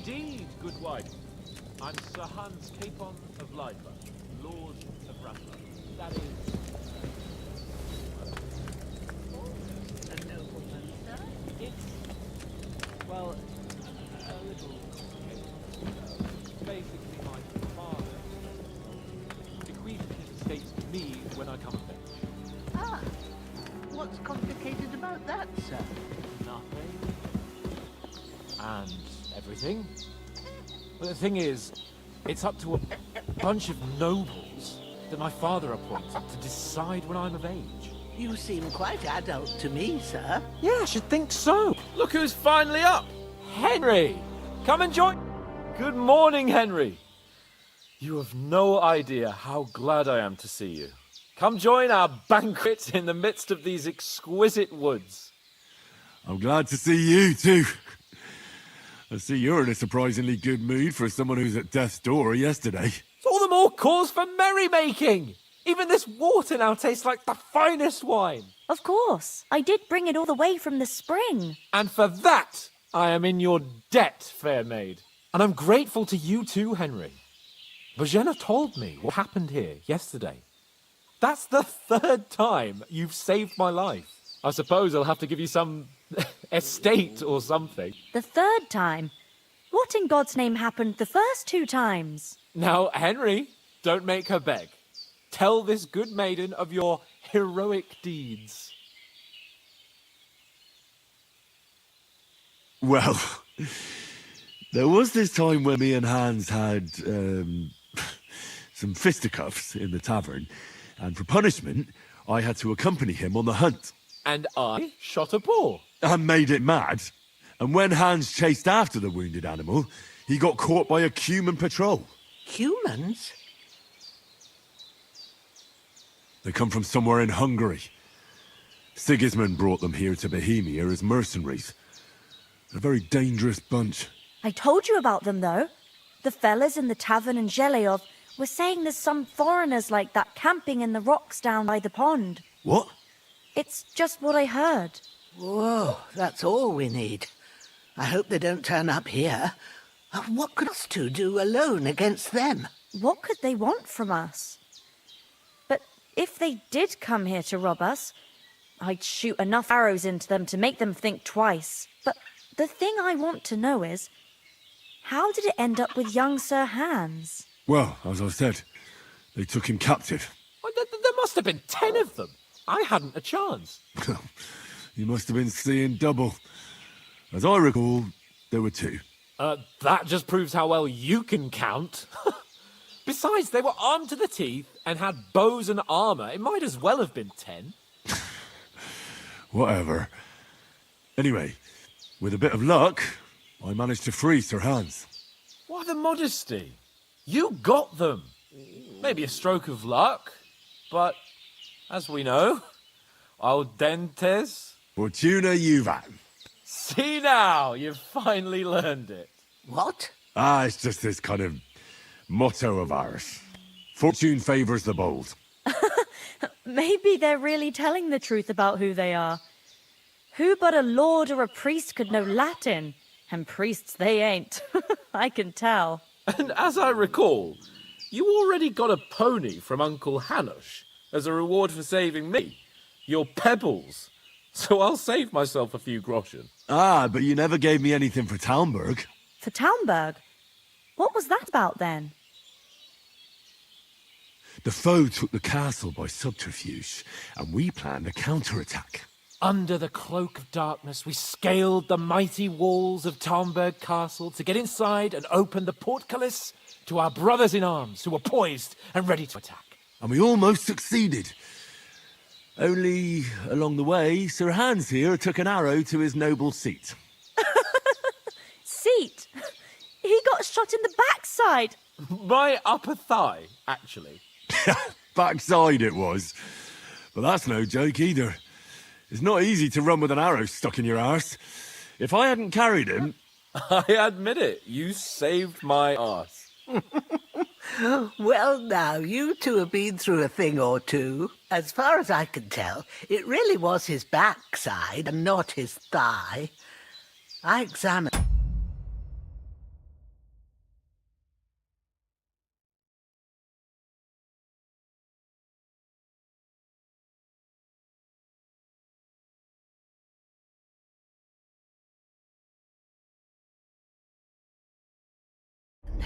indeed, good wife. I'm Sir Hans Capon of Lifer, Lord of Rattler. That is... A nobleman, sir? It's... well, a little complicated. Basically, my father bequeathed his estate to me when I come of age. Ah, what's complicated about that, sir? Nothing. And everything. But the thing is, it's up to a bunch of nobles that my father appointed to decide when I'm of age. You seem quite adult to me, sir. Yeah, I should think so. Look who's finally up! Henry! Come and join... Good morning, Henry! You have no idea how glad I am to see you. Come join our banquet in the midst of these exquisite woods. I'm glad to see you, too. I see you're in a surprisingly good mood for someone who's at death's door yesterday. It's all the more cause for merrymaking! Even this water now tastes like the finest wine. Of course. I did bring it all the way from the spring. And for that, I am in your debt, fair maid. And I'm grateful to you too, Henry. Bojena told me what happened here yesterday. That's the third time you've saved my life. I suppose I'll have to give you some estate or something. The third time? What in God's name happened the first 2 times? Now, Henry, don't make her beg. Tell this good maiden of your heroic deeds. Well, there was this time when me and Hans had some fisticuffs in the tavern, and for punishment, I had to accompany him on the hunt. And I shot a boar. I made it mad, and when Hans chased after the wounded animal, he got caught by a human patrol. Humans? They come from somewhere in Hungary. Sigismund brought them here to Bohemia as mercenaries. They're a very dangerous bunch. I told you about them, though. The fellas in the tavern in Zheleyov were saying there's some foreigners like that camping in the rocks down by the pond. What? It's just what I heard. Whoa, that's all we need. I hope they don't turn up here. What could us two do alone against them? What could they want from us? But if they did come here to rob us, I'd shoot enough arrows into them to make them think twice. But the thing I want to know is, how did it end up with young Sir Hans? Well, as I said, they took him captive. Well, there must have been 10 of them. I hadn't a chance. You must have been seeing double. As I recall, there were 2. That just proves how well you can count. Besides, they were armed to the teeth and had bows and armor. It might as well have been 10. Whatever. Anyway, with a bit of luck, I managed to free Sir Hans. Why the modesty? You got them. Maybe a stroke of luck, but as we know, al dentes. Fortuna juvat. See now, you've finally learned it. What? It's just this kind of motto of ours. Fortune favours the bold. Maybe they're really telling the truth about who they are. Who but a lord or a priest could know Latin? And priests they ain't. I can tell. And as I recall, you already got a pony from Uncle Hanush as a reward for saving me. Your pebbles. So I'll save myself a few groschen. But you never gave me anything for Talmberg. For Talmberg? What was that about then? The foe took the castle by subterfuge, and we planned a counterattack. Under the cloak of darkness, we scaled the mighty walls of Talmberg Castle to get inside and open the portcullis to our brothers in arms who were poised and ready to attack. And we almost succeeded. Only, along the way, Sir Hans here took an arrow to his noble seat. Seat? He got shot in the backside. My upper thigh, actually. Backside it was. But that's no joke either. It's not easy to run with an arrow stuck in your arse. If I hadn't carried him... I admit it, you saved my arse. Well, now, you two have been through a thing or two. As far as I can tell, it really was his backside and not his thigh. I examined...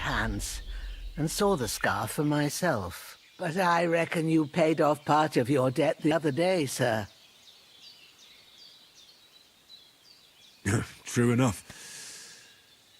hands, and saw the scar for myself. But I reckon you paid off part of your debt the other day, sir. True enough.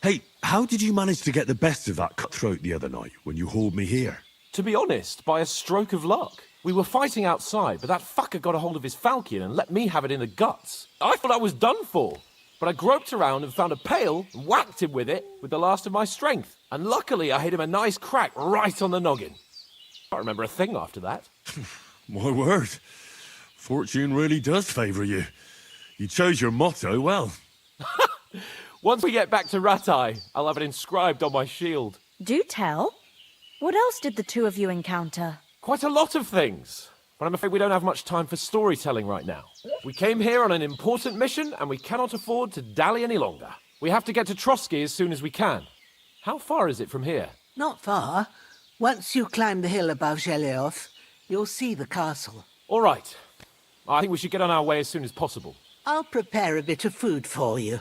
Hey, how did you manage to get the best of that cutthroat the other night when you hauled me here? To be honest, by a stroke of luck. We were fighting outside, but that fucker got a hold of his falchion and let me have it in the guts. I thought I was done for. But I groped around and found a pail and whacked him with it with the last of my strength. And luckily I hit him a nice crack right on the noggin. Can't remember a thing after that. My word. Fortune really does favour you. You chose your motto well. Once we get back to Ratai, I'll have it inscribed on my shield. Do tell. What else did the two of you encounter? Quite a lot of things. But I'm afraid we don't have much time for storytelling right now. We came here on an important mission, and we cannot afford to dally any longer. We have to get to Trotsky as soon as we can. How far is it from here? Not far. Once you climb the hill above Zhelioth, you'll see the castle. All right. I think we should get on our way as soon as possible. I'll prepare a bit of food for you,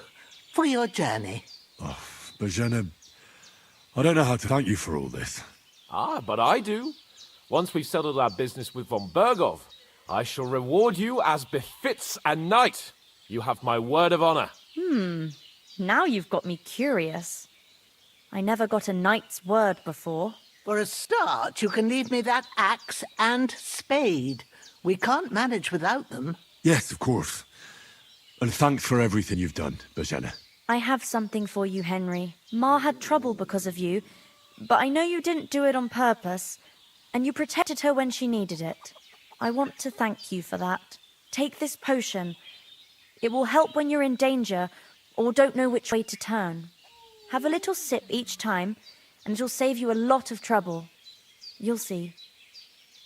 for your journey. Oh, Bozhena, I don't know how to thank you for all this. Ah, but I do. Once we've settled our business with von Bergov, I shall reward you as befits a knight. You have my word of honor. Now you've got me curious. I never got a knight's word before. For a start, you can leave me that axe and spade. We can't manage without them. Yes, of course. And thanks for everything you've done, Bozhena. I have something for you, Henry. Ma had trouble because of you, but I know you didn't do it on purpose, and you protected her when she needed it. I want to thank you for that. Take this potion. It will help when you're in danger or don't know which way to turn. Have a little sip each time, and it'll save you a lot of trouble. You'll see.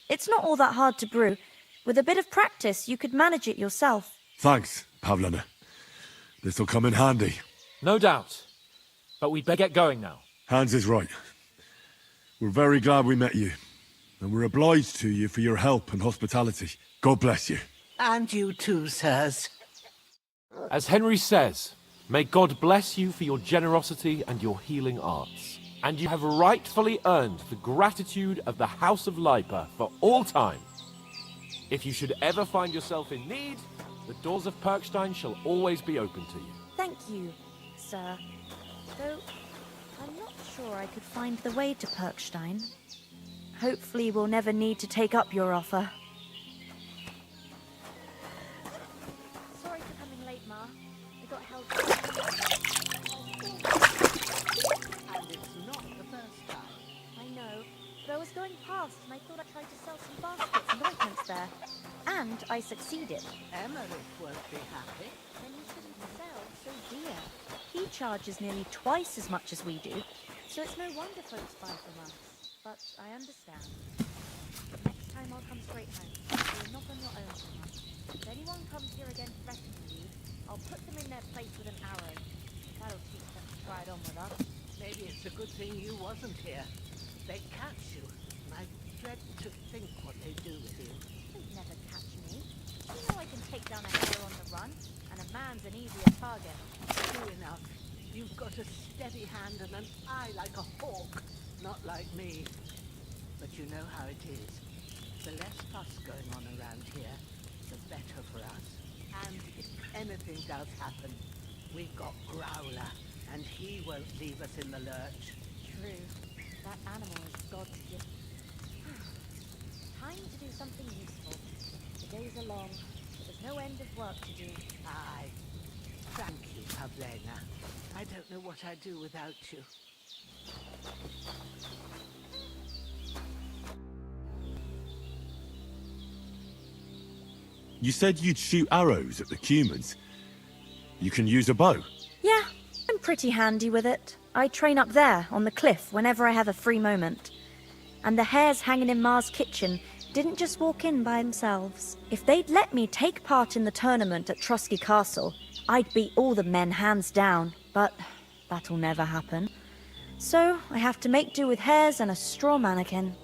It's not all that hard to brew. With a bit of practice, you could manage it yourself. Thanks, Pavlana. This'll come in handy. No doubt. But we'd better get going now. Hans is right. We're very glad we met you. And we're obliged to you for your help and hospitality. God bless you. And you too, sirs. As Henry says, may God bless you for your generosity and your healing arts. And you have rightfully earned the gratitude of the House of Lipa for all time. If you should ever find yourself in need, the doors of Perkstein shall always be open to you. Thank you, sir. Though I'm not sure I could find the way to Perkstein. Hopefully we'll never need to take up your offer. Sorry for coming late, Ma. I got held. And it's not the first time. I know, but I was going past and I thought I'd try to sell some baskets and ointments there. And I succeeded. Emmerich won't be happy. Then he shouldn't sell so dear. He charges nearly twice as much as we do, so it's no wonder folks buy from us. But I understand. Next time I'll come straight home. You'll knock on your own so much. If anyone comes here again threatening you, I'll put them in their place with an arrow. That'll teach them to try it on with us. Maybe it's a good thing you wasn't here. They'd catch you, and I dread to think what they'd do with you. They'd never catch me. You know I can take down a hare on the run, and a man's an easier target. True enough. You've got a steady hand and an eye like a hawk. Not like me. But you know how it is. The less fuss going on around here, the better for us. And if anything does happen, we've got Growler, and he won't leave us in the lurch. True. That animal is God's gift. Time to do something useful. The days are long, but there's no end of work to do. Aye. Thank you, Pavlena. I don't know what I'd do without you. You said you'd shoot arrows at the Cumans. You can use a bow. Yeah, I'm pretty handy with it. I train up there, on the cliff, whenever I have a free moment. And the hares hanging in Ma's kitchen didn't just walk in by themselves. If they'd let me take part in the tournament at Trotsky Castle, I'd beat all the men hands down, but that'll never happen. So I have to make do with hares and a straw mannequin.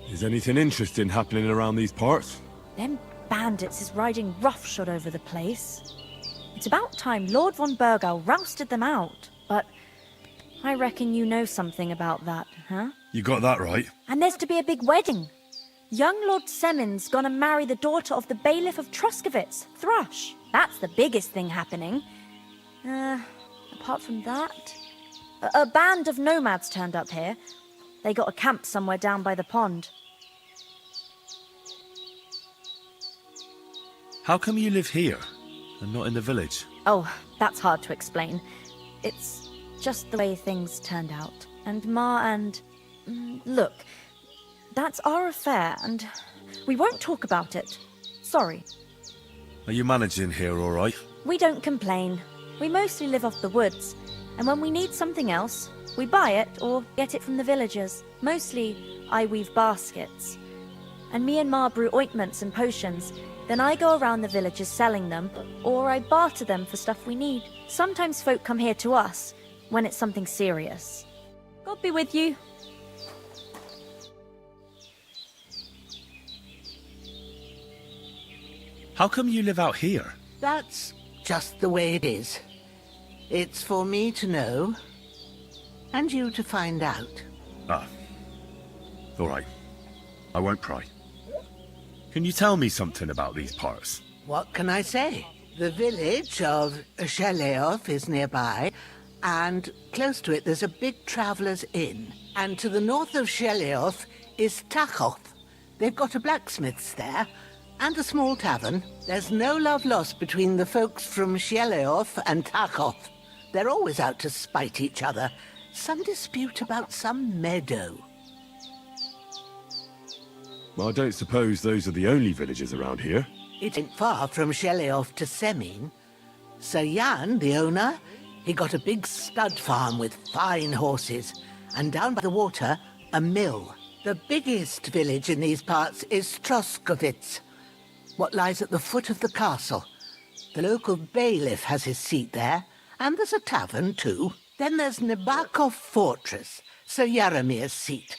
Is anything interesting happening around these parts? Them bandits is riding roughshod over the place. It's about time Lord von Burgau rousted them out. But I reckon you know something about that, huh? You got that right. And there's to be a big wedding. Young Lord Semin's gonna marry the daughter of the bailiff of Troskovitz, Thrush. That's the biggest thing happening. Apart from that... A band of nomads turned up here. They got a camp somewhere down by the pond. How come you live here and not in the village? Oh, that's hard to explain. It's just the way things turned out. And Ma and... Look, that's our affair, and we won't talk about it. Sorry. Are you managing here all right? We don't complain. We mostly live off the woods, and when we need something else, we buy it or get it from the villagers. Mostly, I weave baskets. And me and Ma brew ointments and potions. Then I go around the villages selling them, or I barter them for stuff we need. Sometimes folk come here to us, when it's something serious. God be with you. How come you live out here? That's just the way it is. It's for me to know, and you to find out. Ah. All right. I won't pry. Can you tell me something about these parts? What can I say? The village of Sheleov is nearby, and close to it there's a big traveller's inn. And to the north of Sheleov is Tachov. They've got a blacksmith's there, and a small tavern. There's no love lost between the folks from Sheleov and Tachov. They're always out to spite each other. Some dispute about some meadow. Well, I don't suppose those are the only villages around here. It ain't far from Sheleov to Semin. Sir Jan, the owner, he got a big stud farm with fine horses, and down by the water, a mill. The biggest village in these parts is Troskovitz, what lies at the foot of the castle. The local bailiff has his seat there, and there's a tavern too. Then there's Nabakov Fortress, Sir Yaromir's seat.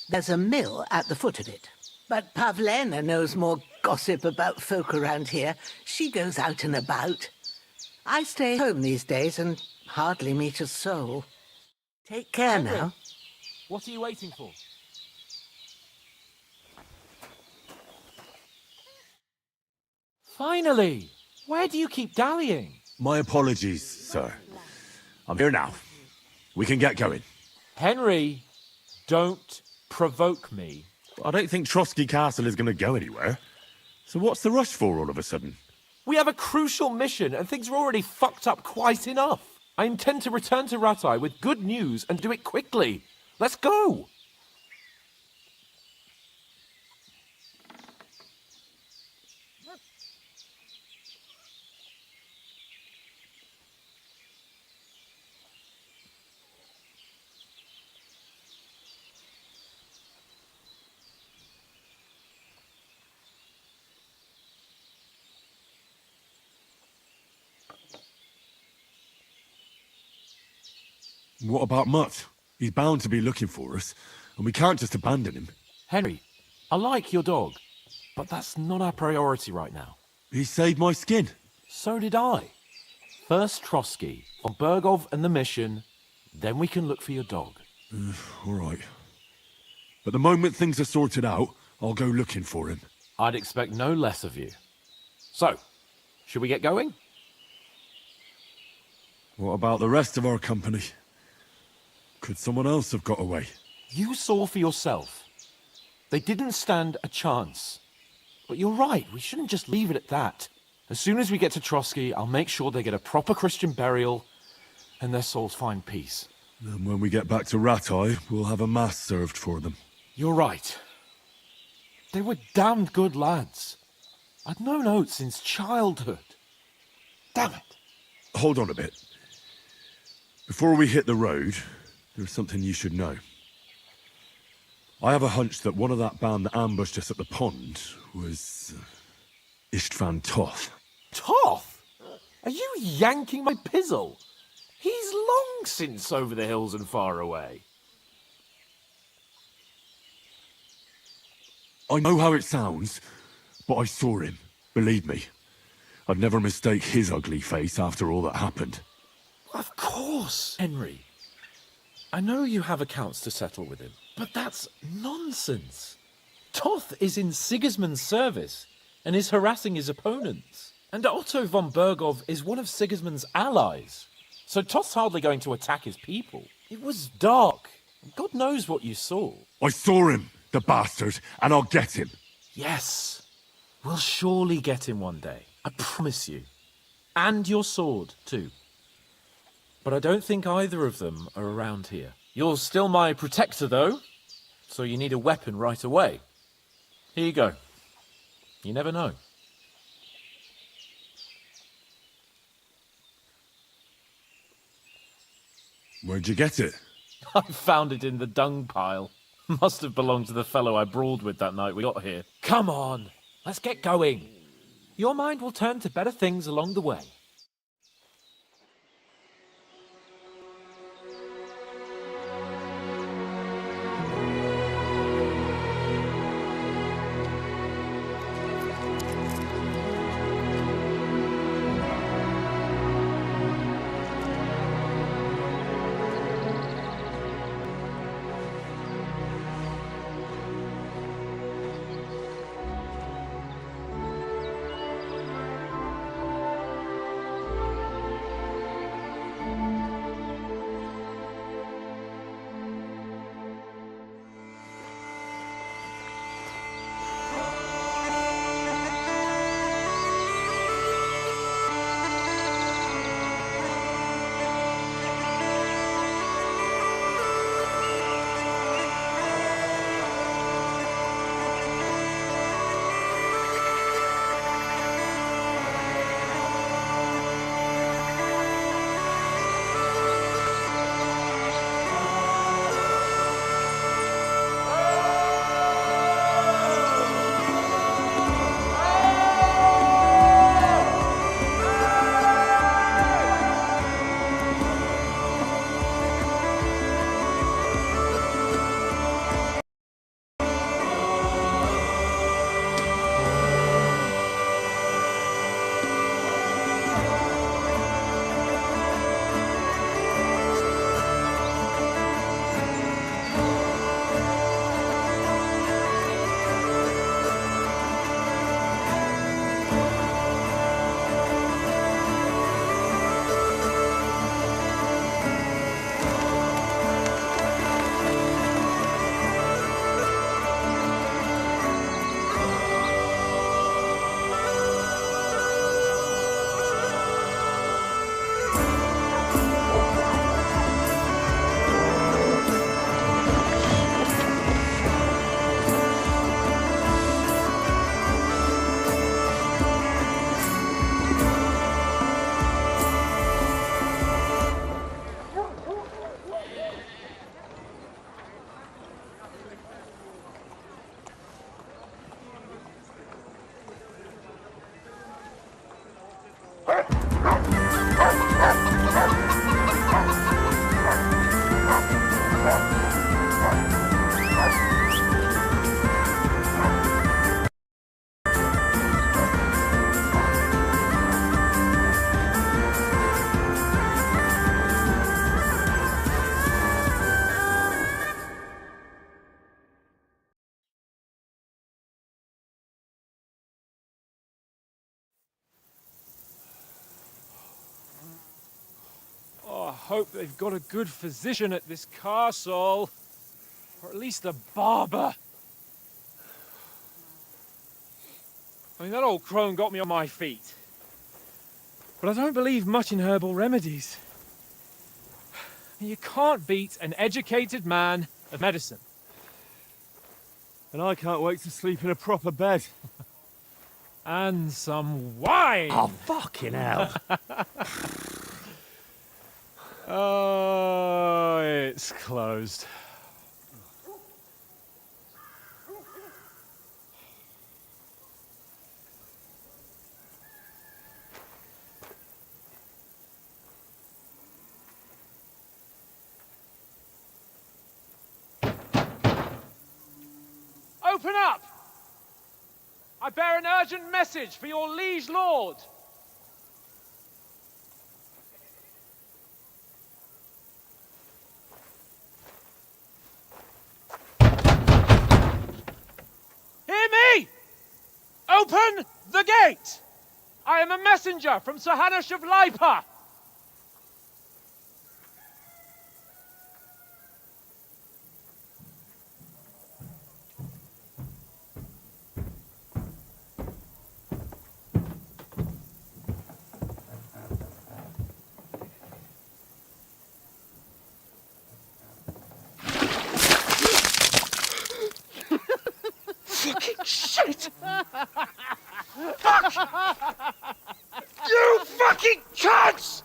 There's a mill at the foot of it. But Pavlena knows more gossip about folk around here. She goes out and about. I stay home these days and hardly meet a soul. Take care Henry, now. What are you waiting for? Finally! Where do you keep dallying? My apologies, sir. I'm here now. We can get going. Henry, don't provoke me. I don't think Trotsky Castle is going to go anywhere. So what's the rush for all of a sudden? We have a crucial mission and things are already fucked up quite enough. I intend to return to Ratai with good news and do it quickly. Let's go! What about Mutt? He's bound to be looking for us, and we can't just abandon him. Henry, I like your dog, but that's not our priority right now. He saved my skin. So did I. First Trotsky, on Bergov and the mission, then we can look for your dog. All right. But the moment things are sorted out, I'll go looking for him. I'd expect no less of you. So, should we get going? What about the rest of our company? Could someone else have got away? You saw for yourself. They didn't stand a chance. But you're right, we shouldn't just leave it at that. As soon as we get to Trotsky, I'll make sure they get a proper Christian burial and their souls find peace. And when we get back to Ratai, we'll have a mass served for them. You're right. They were damned good lads. I'd known Oates since childhood. Damn it. Hold on a bit. Before we hit the road, there's something you should know. I have a hunch that one of that band that ambushed us at the pond was Istvan Toth. Toth? Are you yanking my pizzle? He's long since over the hills and far away. I know how it sounds, but I saw him, believe me. I'd never mistake his ugly face after all that happened. Of course, Henry. I know you have accounts to settle with him, but that's nonsense. Toth is in Sigismund's service and is harassing his opponents. And Otto von Bergov is one of Sigismund's allies. So Toth's hardly going to attack his people. It was dark. God knows what you saw. I saw him, the bastard, and I'll get him. Yes, we'll surely get him one day. I promise you. And your sword, too. But I don't think either of them are around here. You're still my protector, though, so you need a weapon right away. Here you go. You never know. Where'd you get it? I found it in the dung pile. Must have belonged to the fellow I brawled with that night we got here. Come on, let's get going. Your mind will turn to better things along the way. I hope they've got a good physician at this castle. Or at least a barber. I mean, that old crone got me on my feet. But I don't believe much in herbal remedies. You can't beat an educated man of medicine. And I can't wait to sleep in a proper bed. And some wine! Oh, fucking hell. Oh, it's closed. Open up! I bear an urgent message for your liege lord. Open the gate! I am a messenger from Sir Hanush of Lipa! Fucking shit! Fuck! You fucking cunts!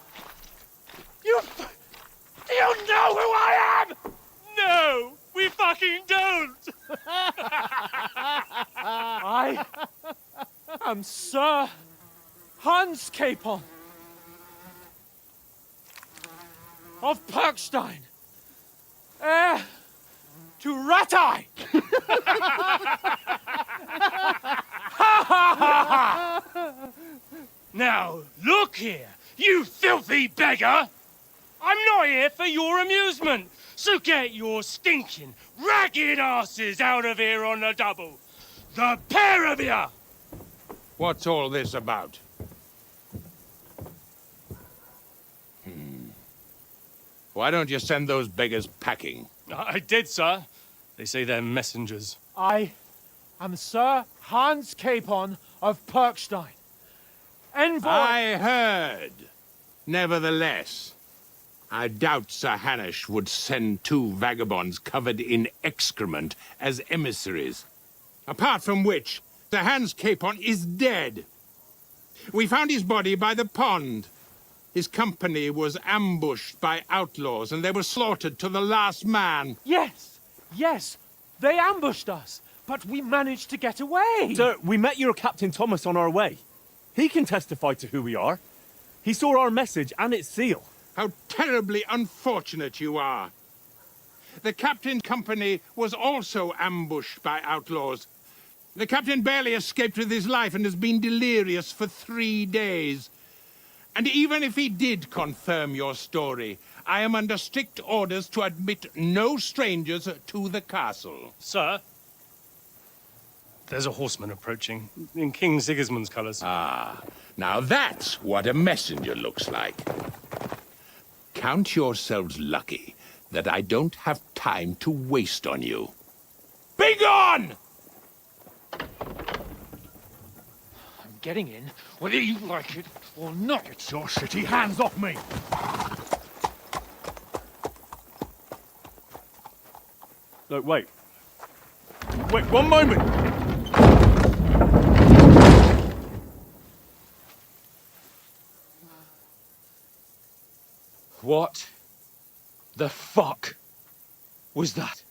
Do you know who I am? No, we fucking don't! I am Sir Hans Capon of Perkstein, heir to Ratai! Now, look here, you filthy beggar! I'm not here for your amusement, so get your stinking, ragged asses out of here on the double. The pair of you! What's all this about? Why don't you send those beggars packing? I did, sir. They say they're messengers. I am Sir Hans Capon of Perkstein. Envoy... I heard. Nevertheless, I doubt Sir Hanush would send two vagabonds covered in excrement as emissaries. Apart from which, Sir Hans Capon is dead. We found his body by the pond. His company was ambushed by outlaws, and they were slaughtered to the last man. Yes, yes, they ambushed us, but we managed to get away. Sir, we met your Captain Thomas on our way. He can testify to who we are. He saw our message and its seal. How terribly unfortunate you are. The captain company was also ambushed by outlaws. The captain barely escaped with his life and has been delirious for 3 days. And even if he did confirm your story, I am under strict orders to admit no strangers to the castle. Sir, there's a horseman approaching, in King Sigismund's colours. Ah, now that's what a messenger looks like. Count yourselves lucky that I don't have time to waste on you. Be gone! I'm getting in, whether you like it or not. Get your shitty hands off me! Look, wait. Wait, one moment! What the fuck was that?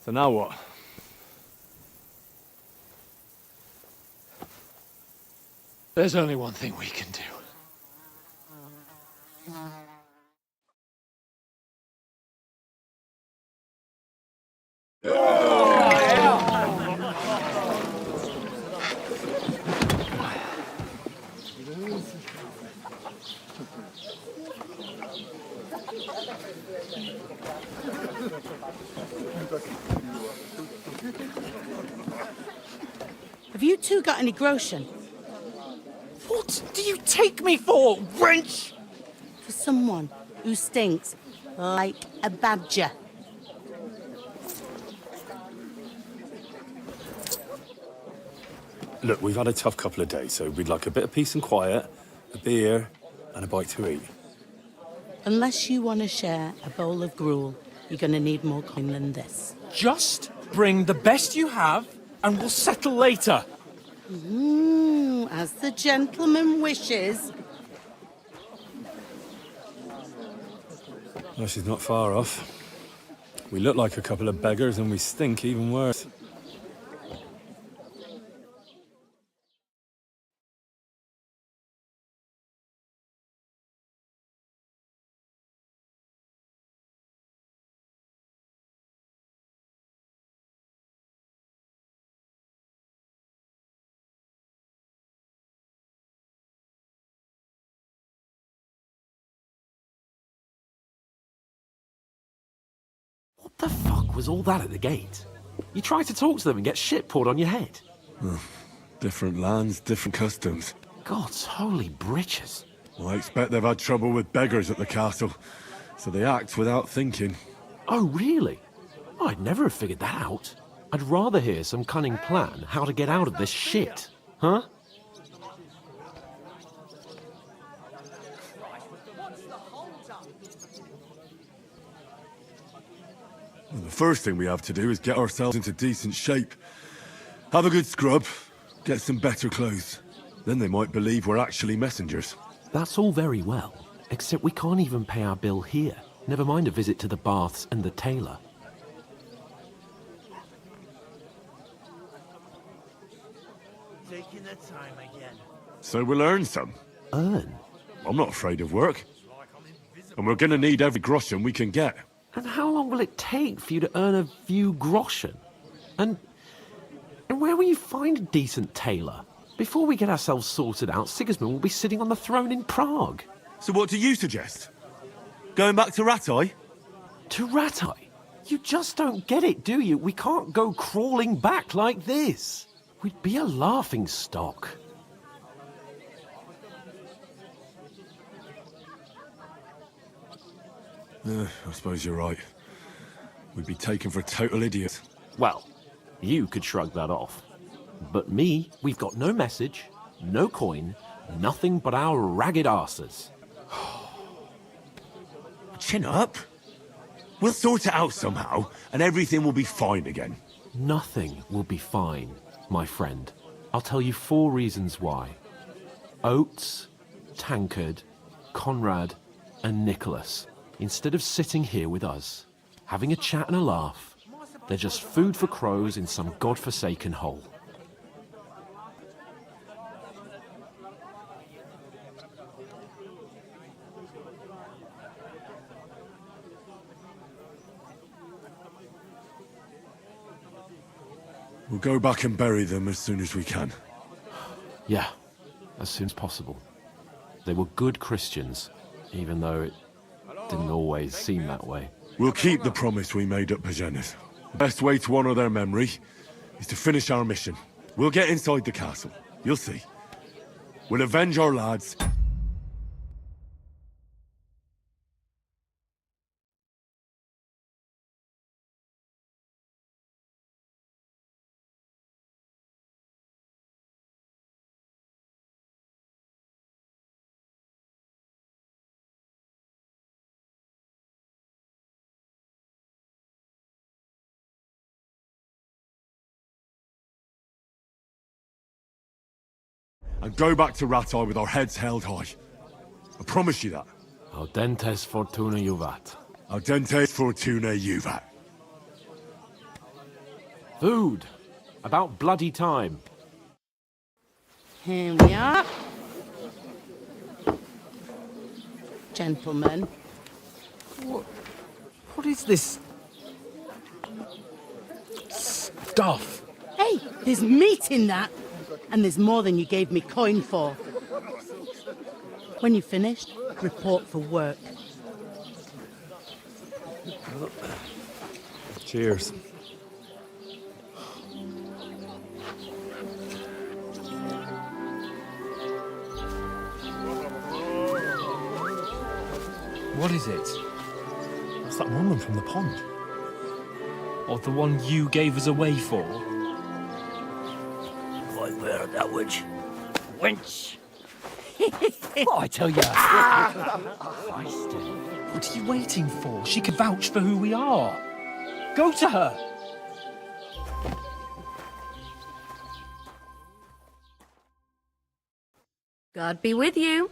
So now what? There's only one thing we can do. Have you two got any groschen? What do you take me for, wench? For someone who stinks like a badger. Look, we've had a tough couple of days, so we'd like a bit of peace and quiet, a beer, and a bite to eat. Unless you want to share a bowl of gruel, you're going to need more coin than this. Just bring the best you have, and we'll settle later. As the gentleman wishes. Well, she's not far off. We look like a couple of beggars, and we stink even worse. The fuck was all that at the gate? You try to talk to them and get shit poured on your head. Different lands, different customs. God's holy britches. Well, I expect they've had trouble with beggars at the castle, so they act without thinking. Oh, really? I'd never have figured that out. I'd rather hear some cunning plan how to get out of this shit. Huh? Well, the first thing we have to do is get ourselves into decent shape. Have a good scrub, get some better clothes. Then they might believe we're actually messengers. That's all very well, except we can't even pay our bill here. Never mind a visit to the baths and the tailor. Taking the time again. So we'll earn some. Earn? I'm not afraid of work. And we're gonna need every groschen we can get. And how long will it take for you to earn a few groschen? And where will you find a decent tailor? Before we get ourselves sorted out, Sigismund will be sitting on the throne in Prague. So what do you suggest? Going back to Ratai? To Ratai? You just don't get it, do you? We can't go crawling back like this. We'd be a laughing stock. I suppose you're right. We'd be taken for total idiots. Well, you could shrug that off. But me, we've got no message, no coin, nothing but our ragged arses. Chin up. We'll sort it out somehow, and everything will be fine again. Nothing will be fine, my friend. I'll tell you 4 reasons why. Oates, Tankard, Conrad, and Nicholas, instead of sitting here with us, having a chat and a laugh, they're just food for crows in some godforsaken hole. We'll go back and bury them as soon as we can. Yeah, as soon as possible. They were good Christians, even though it didn't always seem that way. We'll keep the promise we made at Pagenes. The best way to honor their memory is to finish our mission. We'll get inside the castle. You'll see. We'll avenge our lads. And go back to Ratai with our heads held high. I promise you that. Audentes fortuna juvat. Audentes fortuna juvat. Food! About bloody time. Here we are. Gentlemen. What is this stuff? Hey, there's meat in that. And there's more than you gave me coin for. When you've finished, report for work. Cheers. What is it? What's that woman from the pond? Or the one you gave us away for? That witch. Wench! Oh, I tell you. What are you waiting for? She could vouch for who we are. Go to her. God be with you.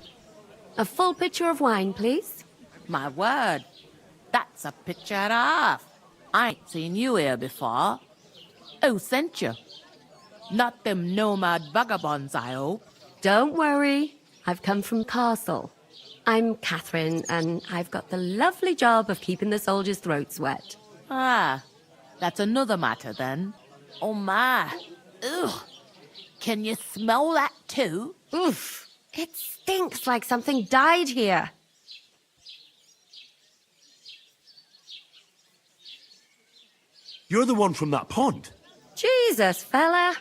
A full pitcher of wine, please. My word, that's a picture and a half. I ain't seen you here before. Who sent you? Not them nomad vagabonds, I hope. Don't worry. I've come from Castle. I'm Catherine, and I've got the lovely job of keeping the soldiers' throats wet. Ah, that's another matter then. Oh my. Ugh. Can you smell that too? Oof. It stinks like something died here. You're the one from that pond. Jesus, fella.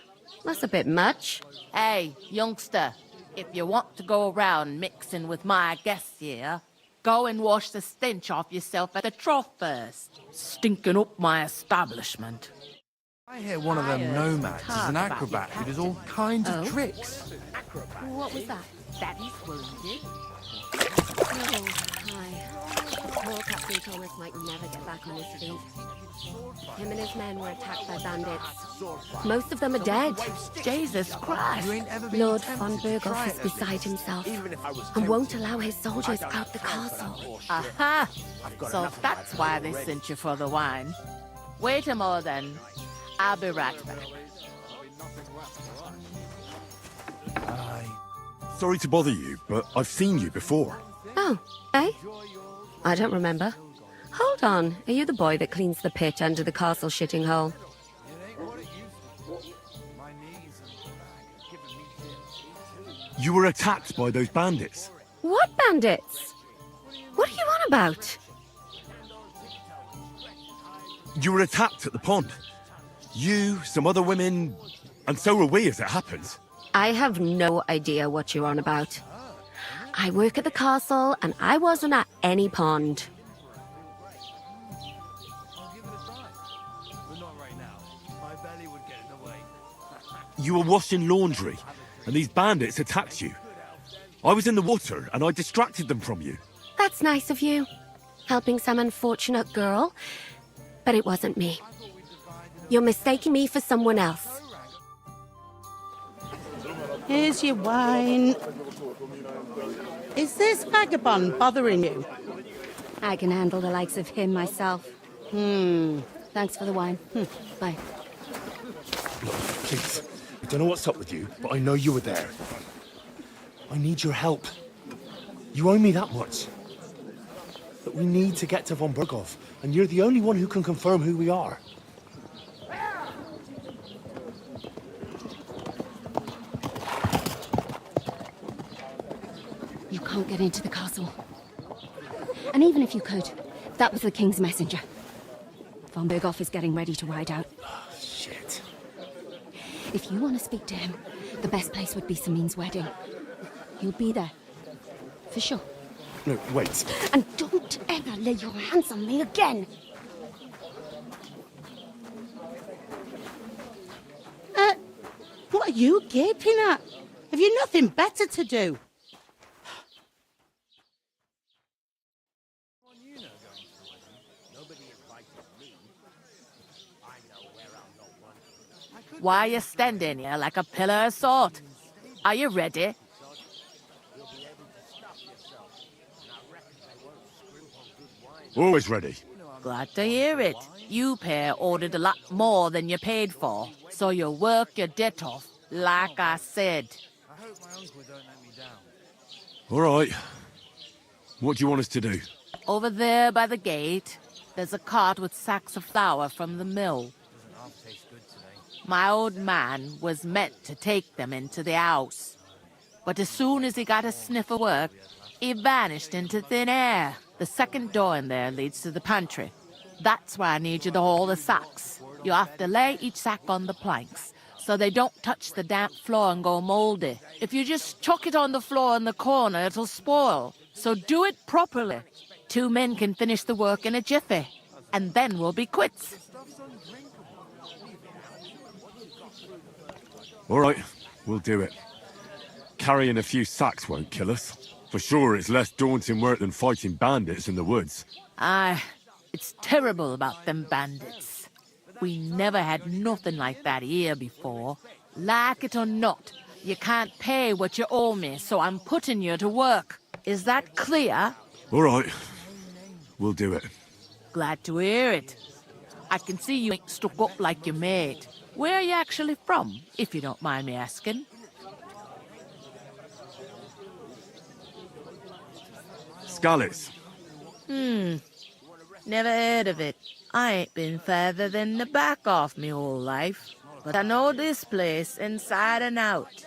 That's a bit much. Hey, youngster, if you want to go around mixing with my guests here, go and wash the stench off yourself at the trough first. Stinking up my establishment. I hear one of them nomads is an acrobat who does all kinds of tricks. What was that? Daddy's wounded. Oh, hi. Poor Captain Thomas might never get back on his feet. Him and his men were attacked by bandits. Most of them are dead. Jesus Christ. Lord von Berghoff is beside himself and won't allow his soldiers out the castle. Aha! So that's why they sent you for the wine. Wait a moment then. I'll be right back. Sorry to bother you, but I've seen you before. Oh, eh? I don't remember. Hold on. Are you the boy that cleans the pit under the castle shitting hole? You were attacked by those bandits. What bandits? What are you on about? You were attacked at the pond. You, some other women, and so were we, as it happens. I have no idea what you're on about. I work at the castle, and I wasn't at any pond. You were washing laundry, and these bandits attacked you. I was in the water, and I distracted them from you. That's nice of you. Helping some unfortunate girl. But it wasn't me. You're mistaking me for someone else. Here's your wine. Is this vagabond bothering you? I can handle the likes of him myself. Thanks for the wine. Bye. Please, I don't know what's up with you, but I know you were there. I need your help. You owe me that much. But we need to get to von Berghoff, and you're the only one who can confirm who we are. You can't get into the castle. And even if you could, that was the king's messenger. Von Berghoff is getting ready to ride out. Shit. If you want to speak to him, the best place would be Samin's wedding. He'll be there. For sure. No, wait. And don't ever lay your hands on me again! What are you gaping at? Have you nothing better to do? Why are you standing here like a pillar of salt? Are you ready? Always ready. Glad to hear it. You pair ordered a lot more than you paid for, so you work your debt off, like I said. All right. What do you want us to do? Over there by the gate, there's a cart with sacks of flour from the mill. My old man was meant to take them into the house. But as soon as he got a sniff of work, he vanished into thin air. The second door in there leads to the pantry. That's where I need you to haul the sacks. You have to lay each sack on the planks, so they don't touch the damp floor and go moldy. If you just chuck it on the floor in the corner, it'll spoil. So do it properly. 2 men can finish the work in a jiffy, and then we'll be quits. All right, we'll do it. Carrying a few sacks won't kill us. For sure, it's less daunting work than fighting bandits in the woods. Aye, it's terrible about them bandits. We never had nothing like that here before. Like it or not, you can't pay what you owe me, so I'm putting you to work. Is that clear? All right, we'll do it. Glad to hear it. I can see you ain't stuck up like your mate. Where are you actually from, if you don't mind me asking? Scallies. Never heard of it. I ain't been further than the back off me whole life. But I know this place inside and out.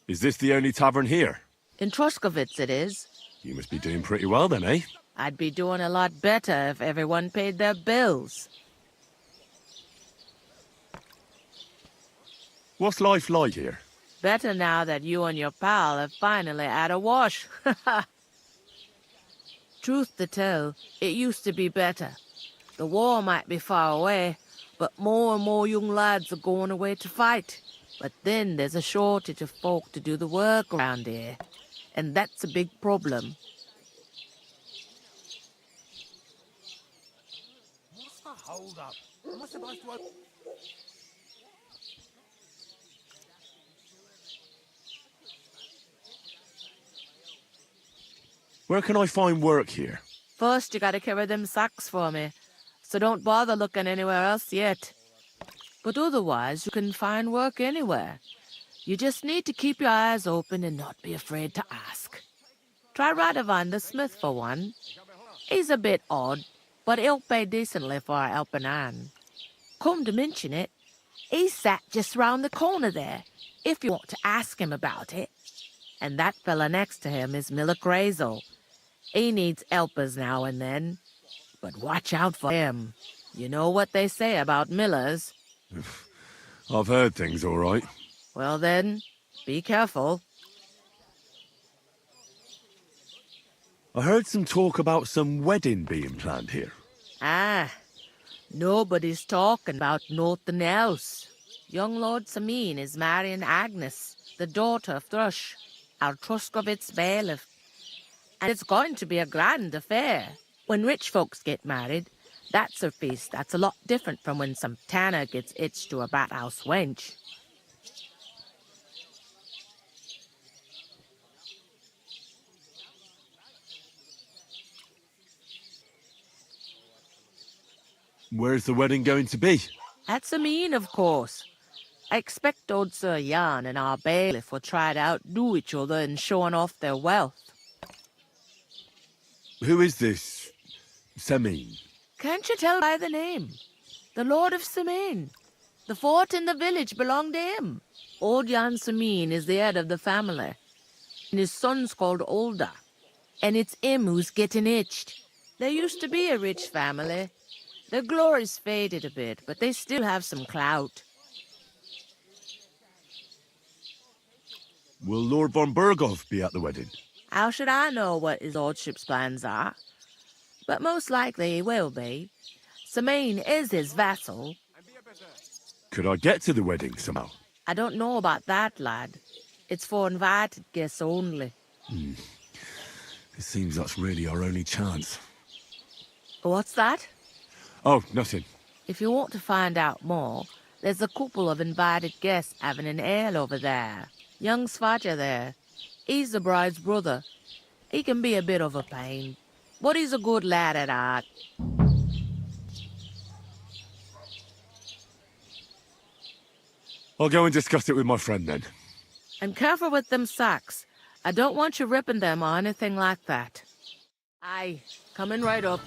Is this the only tavern here? In Troskovitz it is. You must be doing pretty well then, eh? I'd be doing a lot better if everyone paid their bills. What's life like here? Better now that you and your pal have finally had a wash. Truth to tell, it used to be better. The war might be far away, but more and more young lads are going away to fight. But then there's a shortage of folk to do the work around here, and that's a big problem. What's the hold up? Am I supposed to open? Where can I find work here? First, you gotta carry them sacks for me, so don't bother looking anywhere else yet. But otherwise, you can find work anywhere. You just need to keep your eyes open and not be afraid to ask. Try Radovan the smith for one. He's a bit odd, but he'll pay decently for a helping hand. Come to mention it, he's sat just round the corner there, if you want to ask him about it. And that fella next to him is Miller Crazel. He needs helpers now and then, but watch out for him. You know what they say about Millers. I've heard things all right. Well then, be careful. I heard some talk about some wedding being planned here. Ah, nobody's talking about nothing else. Young Lord Samin is marrying Agnes, the daughter of Thrush, our Truskovitz bailiff. And it's going to be a grand affair. When rich folks get married, that's a feast that's a lot different from when some tanner gets hitched to a bathouse wench. Where's the wedding going to be? At Samin, of course. I expect old Sir Jan and our bailiff will try to outdo each other in showing off their wealth. Who is this Semin? Can't you tell by the name? The Lord of Samin. The fort and the village belong to him. Old Jan Samin is the head of the family, and his son's called Olda. And it's him who's getting itched. There used to be a rich family. Their glory's faded a bit, but they still have some clout. Will Lord von Bergov be at the wedding? How should I know what his lordship's plans are? But most likely he will be. Samin is his vassal. Could I get to the wedding somehow? I don't know about that, lad. It's for invited guests only. It seems that's really our only chance. What's that? Oh, nothing. If you want to find out more, there's a couple of invited guests having an ale over there. Young Svaja there. He's the bride's brother. He can be a bit of a pain, but he's a good lad at heart. I'll go and discuss it with my friend then. And careful with them sacks. I don't want you ripping them or anything like that. Aye, coming right up.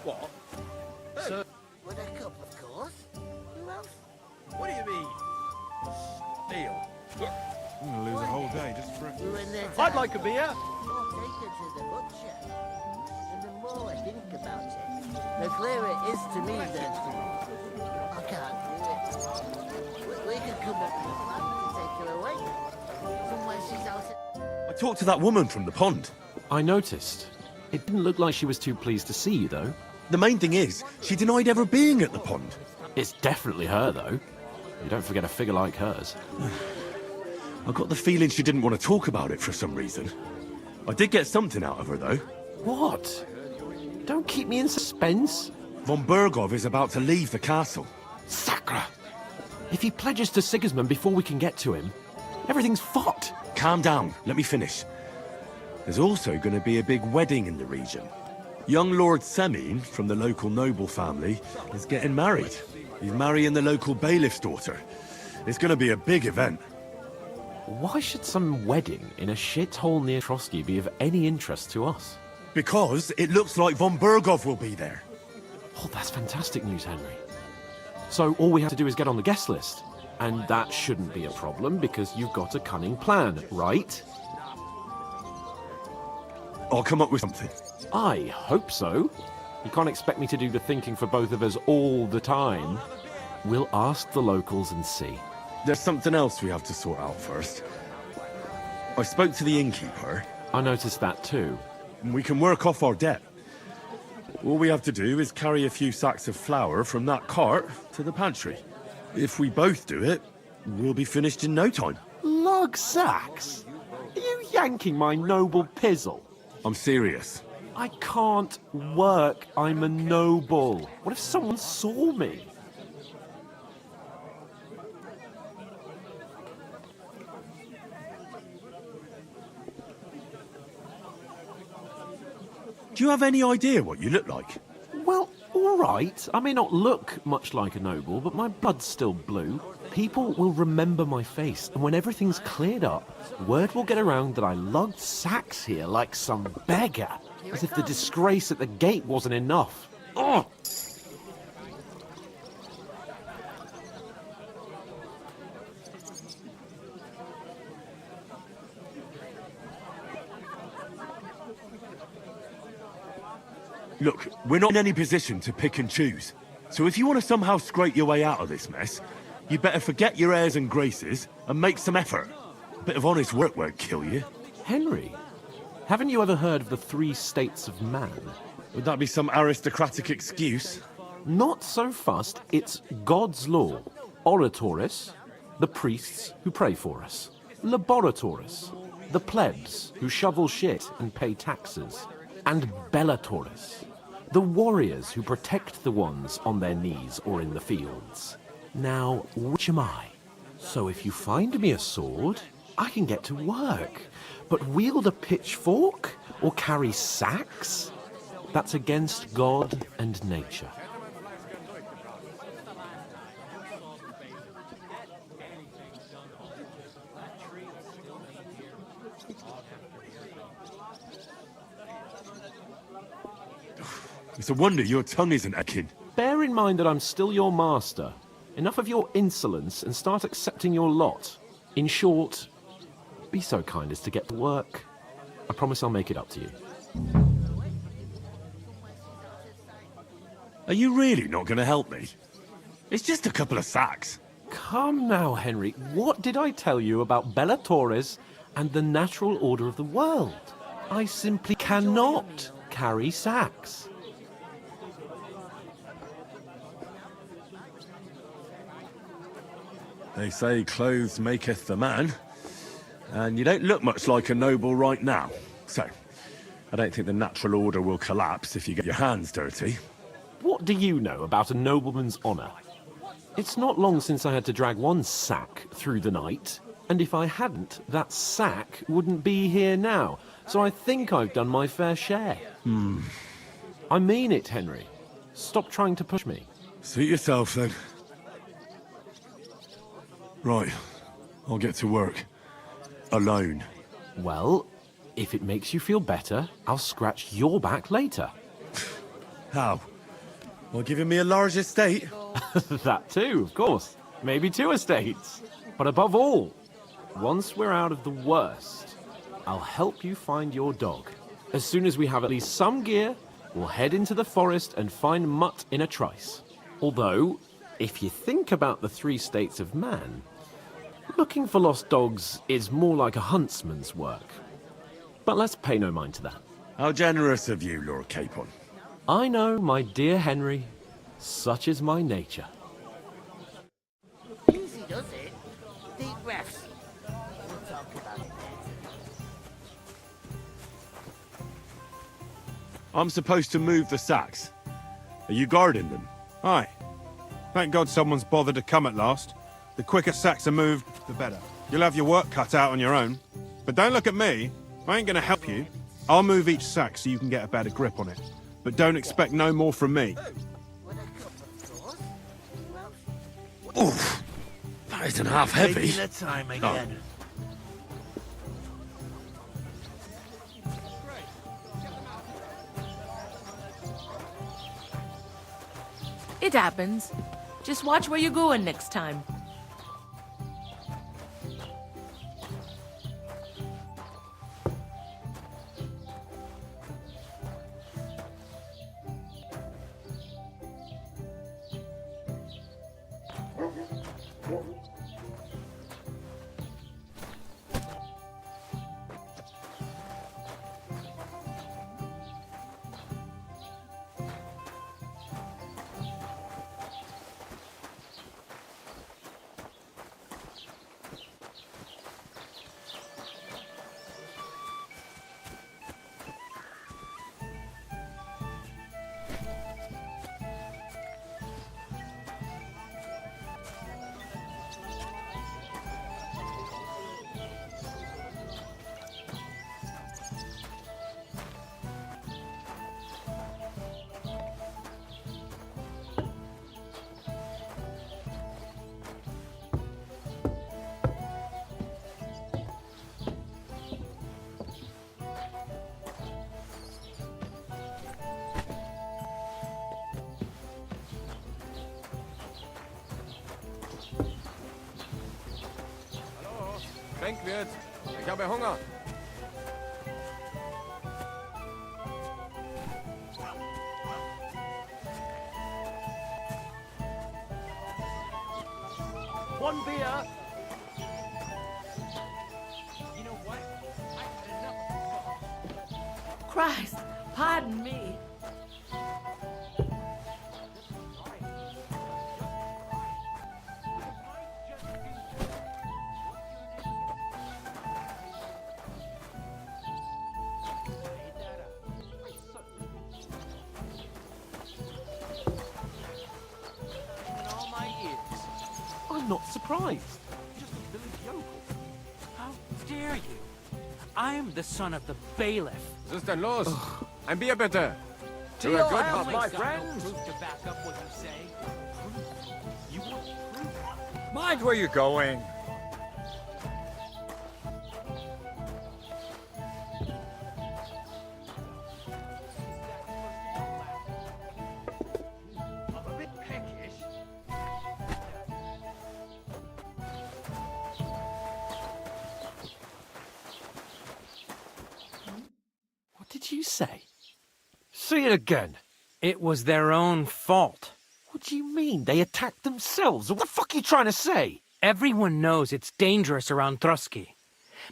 What? Sir? With a cup, of course. Who else? What do you mean? Deal. I'm gonna lose a whole day just for I'd like a beer. More taken to the butcher. And the more I think about it, the clearer it is to me that I can't do it. We could come up with a plan to take her away. Somewhere she's out at... I talked to that woman from the pond. I noticed. It didn't look like she was too pleased to see you, though. The main thing is, she denied ever being at the pond. It's definitely her, though. You don't forget a figure like hers. I got the feeling she didn't want to talk about it for some reason. I did get something out of her, though. What? Don't keep me in suspense. Von Bergov is about to leave the castle. Sacra! If he pledges to Sigismund before we can get to him, everything's fucked. Calm down, let me finish. There's also going to be a big wedding in the region. Young Lord Semin, from the local noble family, is getting married. He's marrying the local bailiff's daughter. It's going to be a big event. Why should some wedding in a shithole near Trotsky be of any interest to us? Because it looks like von Bergov will be there. Oh, that's fantastic news, Henry. So all we have to do is get on the guest list. And that shouldn't be a problem because you've got a cunning plan, right? I'll come up with something. I hope so. You can't expect me to do the thinking for both of us all the time. We'll ask the locals and see. There's something else we have to sort out first. I spoke to the innkeeper. I noticed that too. We can work off our debt. All we have to do is carry a few sacks of flour from that cart to the pantry. If we both do it, we'll be finished in no time. Lug sacks? Are you yanking my noble pizzle? I'm serious. I can't work. I'm a noble. What if someone saw me? Do you have any idea what you look like? Well, all right. I may not look much like a noble, but my blood's still blue. People will remember my face, and when everything's cleared up, word will get around that I lugged sacks here like some beggar, as if the disgrace at the gate wasn't enough. Ugh! Look, we're not in any position to pick and choose. So if you want to somehow scrape your way out of this mess, you better forget your airs and graces and make some effort. A bit of honest work won't kill you. Henry, haven't you ever heard of the 3 states of man? Would that be some aristocratic excuse? Not so fussed. It's God's law. Oratoris, the priests who pray for us. Laboratoris, the plebs who shovel shit and pay taxes. And Bellatoris, the warriors who protect the ones on their knees or in the fields. Now, which am I? So if you find me a sword, I can get to work. But wield a pitchfork or carry sacks? That's against God and nature. It's a wonder your tongue isn't aching. Bear in mind that I'm still your master. Enough of your insolence and start accepting your lot. In short, be so kind as to get to work. I promise I'll make it up to you. Are you really not going to help me? It's just a couple of sacks. Come now, Henry. What did I tell you about Bellatoris and the natural order of the world? I simply cannot carry sacks. They say clothes maketh the man, and you don't look much like a noble right now. So, I don't think the natural order will collapse if you get your hands dirty. What do you know about a nobleman's honour? It's not long since I had to drag one sack through the night, and if I hadn't, that sack wouldn't be here now, so I think I've done my fair share. I mean it, Henry. Stop trying to push me. Suit yourself, then. Right, I'll get to work. Alone. Well, if it makes you feel better, I'll scratch your back later. How? While giving me a large estate? That too, of course. Maybe 2 estates. But above all, once we're out of the worst, I'll help you find your dog. As soon as we have at least some gear, we'll head into the forest and find Mutt in a trice. Although, if you think about the 3 states of man, looking for lost dogs is more like a huntsman's work. But let's pay no mind to that. How generous of you, Lord Capon. I know, my dear Henry. Such is my nature. Easy does it. Deep breaths. We'll talk about it. I'm supposed to move the sacks. Are you guarding them? Aye. Thank God someone's bothered to come at last. The quicker sacks are moved, the better. You'll have your work cut out on your own. But don't look at me. I ain't gonna help you. I'll move each sack so you can get a better grip on it. But don't expect no more from me. Oof! That isn't half heavy. Taking the time again. It happens. Just watch where you're going next time. Denkwirt, ich habe Hunger. One beer. You know what? I've had enough. Christ, pardon me. I'm not surprised. Just a village yokel. How dare you? I'm the son of the bailiff. Was ist denn los? Ein Bier bitte. To You're your a good house, papa. my Got no friend. proof to back up what you say. You want proof? Mind where you're going. I'm a bit peckish. What did you say? Say it again. It was their own fault. What do you mean? They attacked themselves? What the fuck are you trying to say? Everyone knows it's dangerous around Trotsky.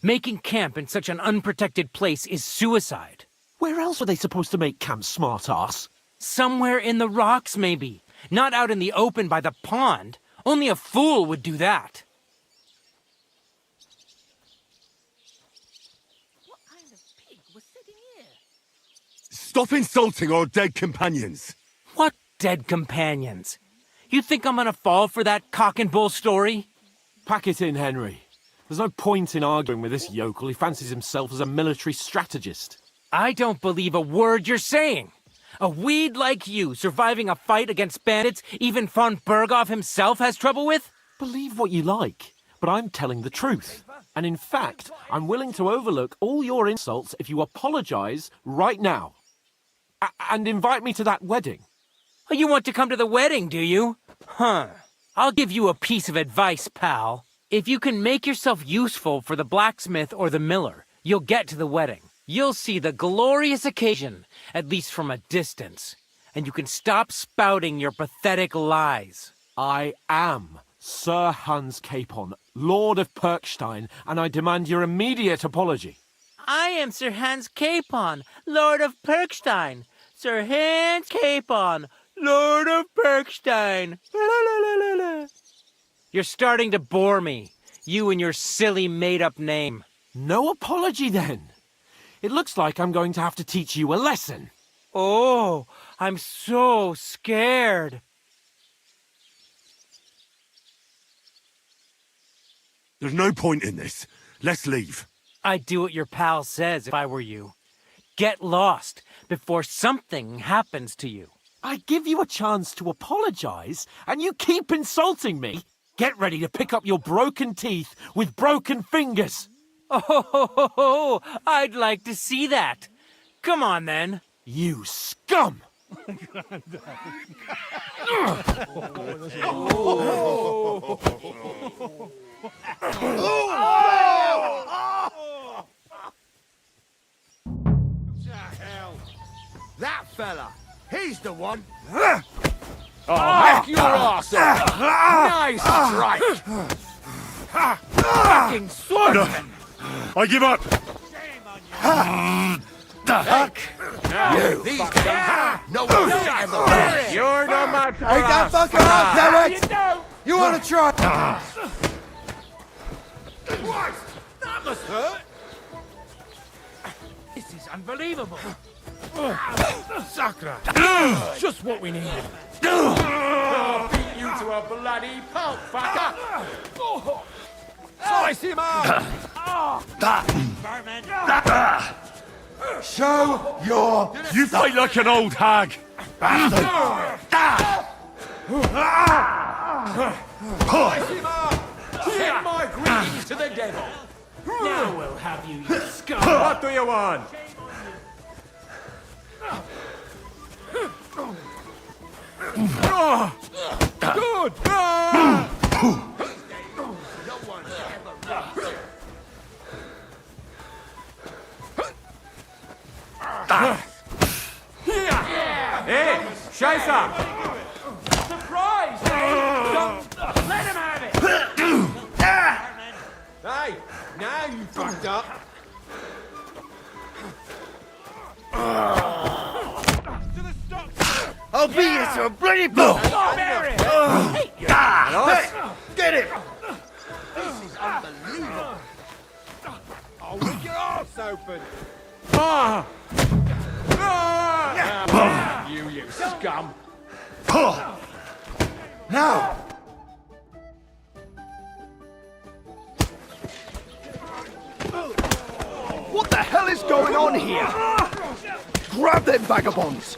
Making camp in such an unprotected place is suicide. Where else were they supposed to make camp, smart-ass? Somewhere in the rocks, maybe. Not out in the open by the pond. Only a fool would do that. What kind of pig was sitting here? Stop insulting our dead companions. What dead companions? You think I'm gonna fall for that cock and bull story? Pack it in, Henry. There's no point in arguing with this yokel. He fancies himself as a military strategist. I don't believe a word you're saying. A weed like you surviving a fight against bandits even von Berghoff himself has trouble with? Believe what you like, but I'm telling the truth. And in fact, I'm willing to overlook all your insults if you apologize right now. And invite me to that wedding. Oh, you want to come to the wedding, do you? Huh. I'll give you a piece of advice, pal. If you can make yourself useful for the blacksmith or the miller, you'll get to the wedding. You'll see the glorious occasion, at least from a distance. And you can stop spouting your pathetic lies. I am Sir Hans Capon, Lord of Perkstein, and I demand your immediate apology. I am Sir Hans Capon, Lord of Perkstein. Sir Hans Capon, Lord of Perkstein. You're starting to bore me, you and your silly made-up name. No apology, then. It looks like I'm going to have to teach you a lesson. Oh, I'm so scared. There's no point in this. Let's leave. I'd do what your pal says if I were you. Get lost before something happens to you. I give you a chance to apologize, and you keep insulting me. Get ready to pick up your broken teeth with broken fingers. Oh, I'd like to see that. Come on, then. You scum! That fella, he's the one. Oh, hack your ass off! Nice strike! Fucking swordsman! I give up! The heck? You, these guys, no one ever. You're no match for Hey, that us. fucker up, damn it! You want to try? That must hurt. This is unbelievable. Sakra! Just what we needed. I'll beat you to a bloody pulp, fucker! Slice him up! Show your... You fight like an old hag! Slice him up! Send my greetings to the devil! Now we'll have you, you scum. What do you want? Good! Hey, Scheiße! Surprise! Let him have it! Hey, now you fucked up. I'll beat you to a bloody pulp! Get him! This is unbelievable. I'll rip your arse open. You scum! Now! What the hell is going on here? Grab them vagabonds!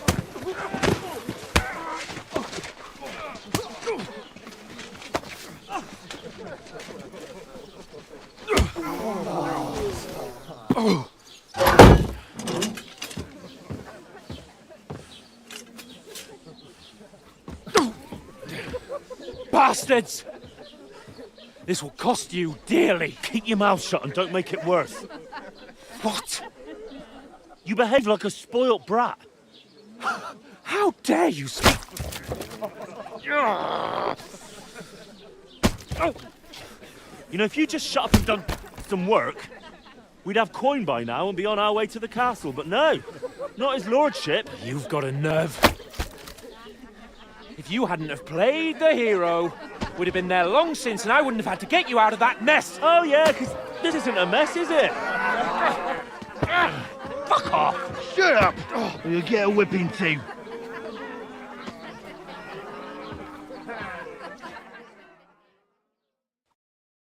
Bastards! This will cost you dearly. Keep your mouth shut and don't make it worse. What? You behave like a spoilt brat. How dare you speak? You know, if you just shut up and done some work, we'd have coin by now and be on our way to the castle. But no, not his lordship. You've got a nerve. If you hadn't have played the hero, we'd have been there long since, and I wouldn't have had to get you out of that mess. Oh yeah, because this isn't a mess, is it? Fuck off! Shut up! Or you'll get a whipping too.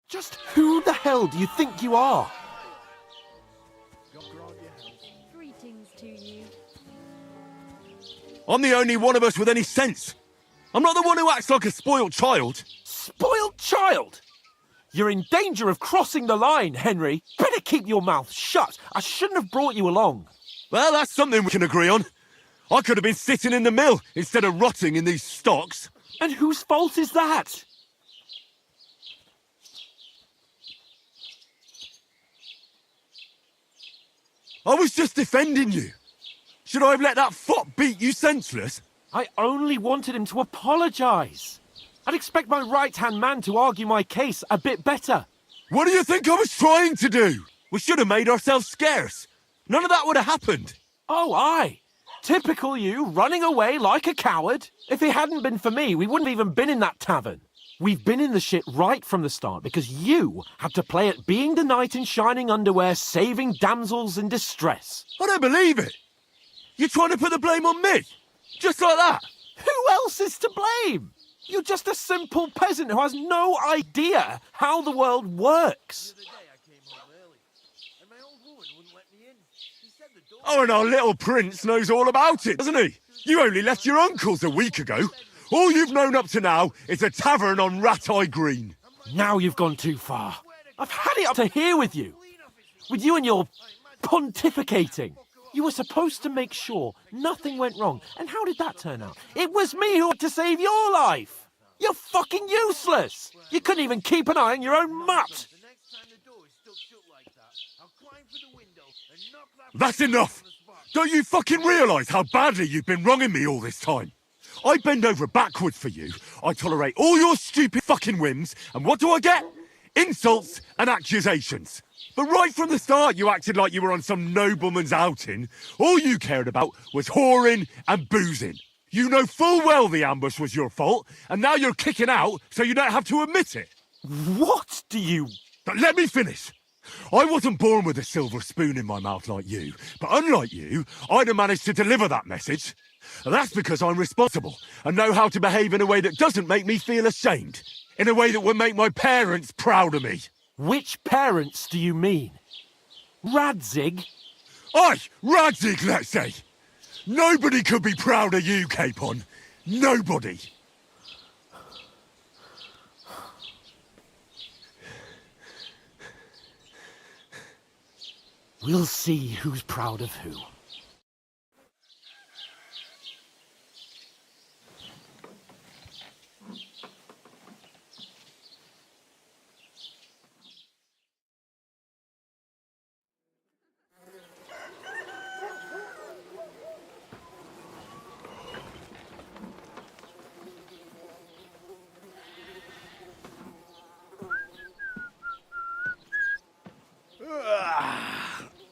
Just who the hell do you think you are? Greetings to you. I'm the only one of us with any sense. I'm not the one who acts like a spoilt child. Spoiled child? You're in danger of crossing the line, Henry. Better keep your mouth shut. I shouldn't have brought you along. Well, that's something we can agree on. I could have been sitting in the mill instead of rotting in these stocks. And whose fault is that? I was just defending you. Should I have let that fop beat you senseless? I only wanted him to apologise. I'd expect my right-hand man to argue my case a bit better. What do you think I was trying to do? We should have made ourselves scarce. None of that would have happened. Oh, aye. Typical you, running away like a coward. If it hadn't been for me, we wouldn't have even been in that tavern. We've been in the shit right from the start because you had to play at being the knight in shining underwear, saving damsels in distress. I don't believe it. You're trying to put the blame on me? Just like that? Who else is to blame? You're just a simple peasant who has no idea how the world works. Oh, and our little prince knows all about it, doesn't he? You only left your uncle's a week ago. All you've known up to now is a tavern on Rat-Eye Green. Now you've gone too far. I've had it up to here with you. With you and your pontificating. You were supposed to make sure nothing went wrong. And how did that turn out? It was me who had to save your life. You're fucking useless. You couldn't even keep an eye on your own mutt. That's enough! Don't you fucking realise how badly you've been wronging me all this time? I bend over backwards for you, I tolerate all your stupid fucking whims, and what do I get? Insults and accusations. But right from the start you acted like you were on some nobleman's outing. All you cared about was whoring and boozing. You know full well the ambush was your fault, and now you're kicking out so you don't have to admit it. What do you... But let me finish. I wasn't born with a silver spoon in my mouth like you, but unlike you, I'd have managed to deliver that message. That's because I'm responsible and know how to behave in a way that doesn't make me feel ashamed. In a way that would make my parents proud of me. Which parents do you mean? Radzig? Aye, Radzig, let's say. Nobody could be proud of you, Capon. Nobody. We'll see who's proud of who.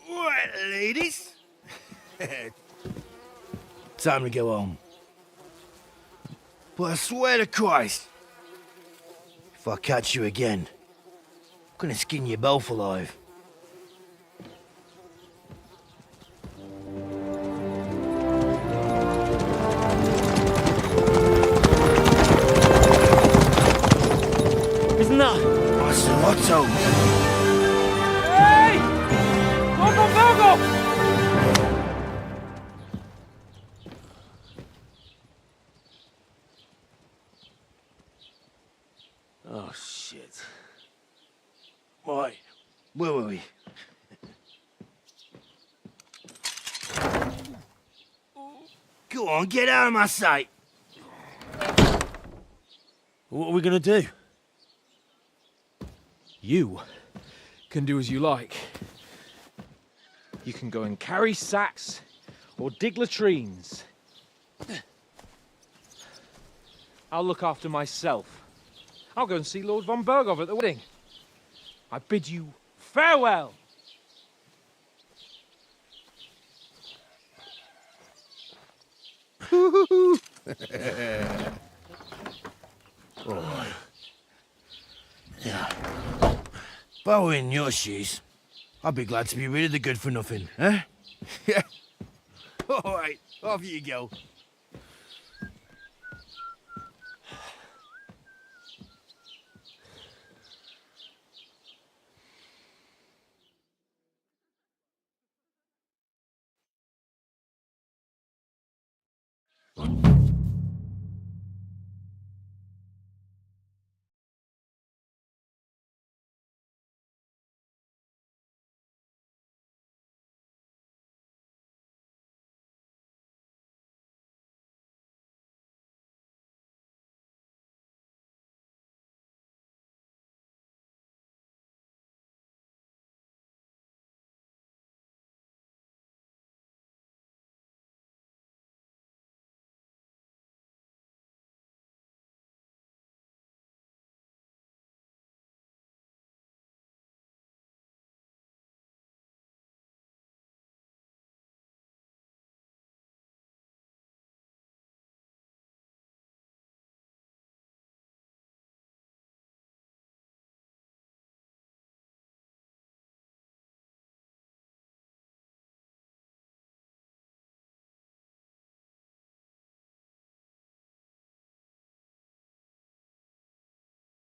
Right, ladies. Time to go home. But I swear to Christ, if I catch you again, I'm gonna skin you both alive. Isn't that? Otto. Hey! Virgo! Oh, shit. Right, where were we? Go on, get out of my sight. What are we gonna do? You can do as you like. You can go and carry sacks or dig latrines. I'll look after myself. I'll go and see Lord von Bergov at the wedding. I bid you farewell. Oh. Yeah. If I were in your shoes, I'd be glad to be rid of the good for nothing, eh? Yeah. All right, off you go.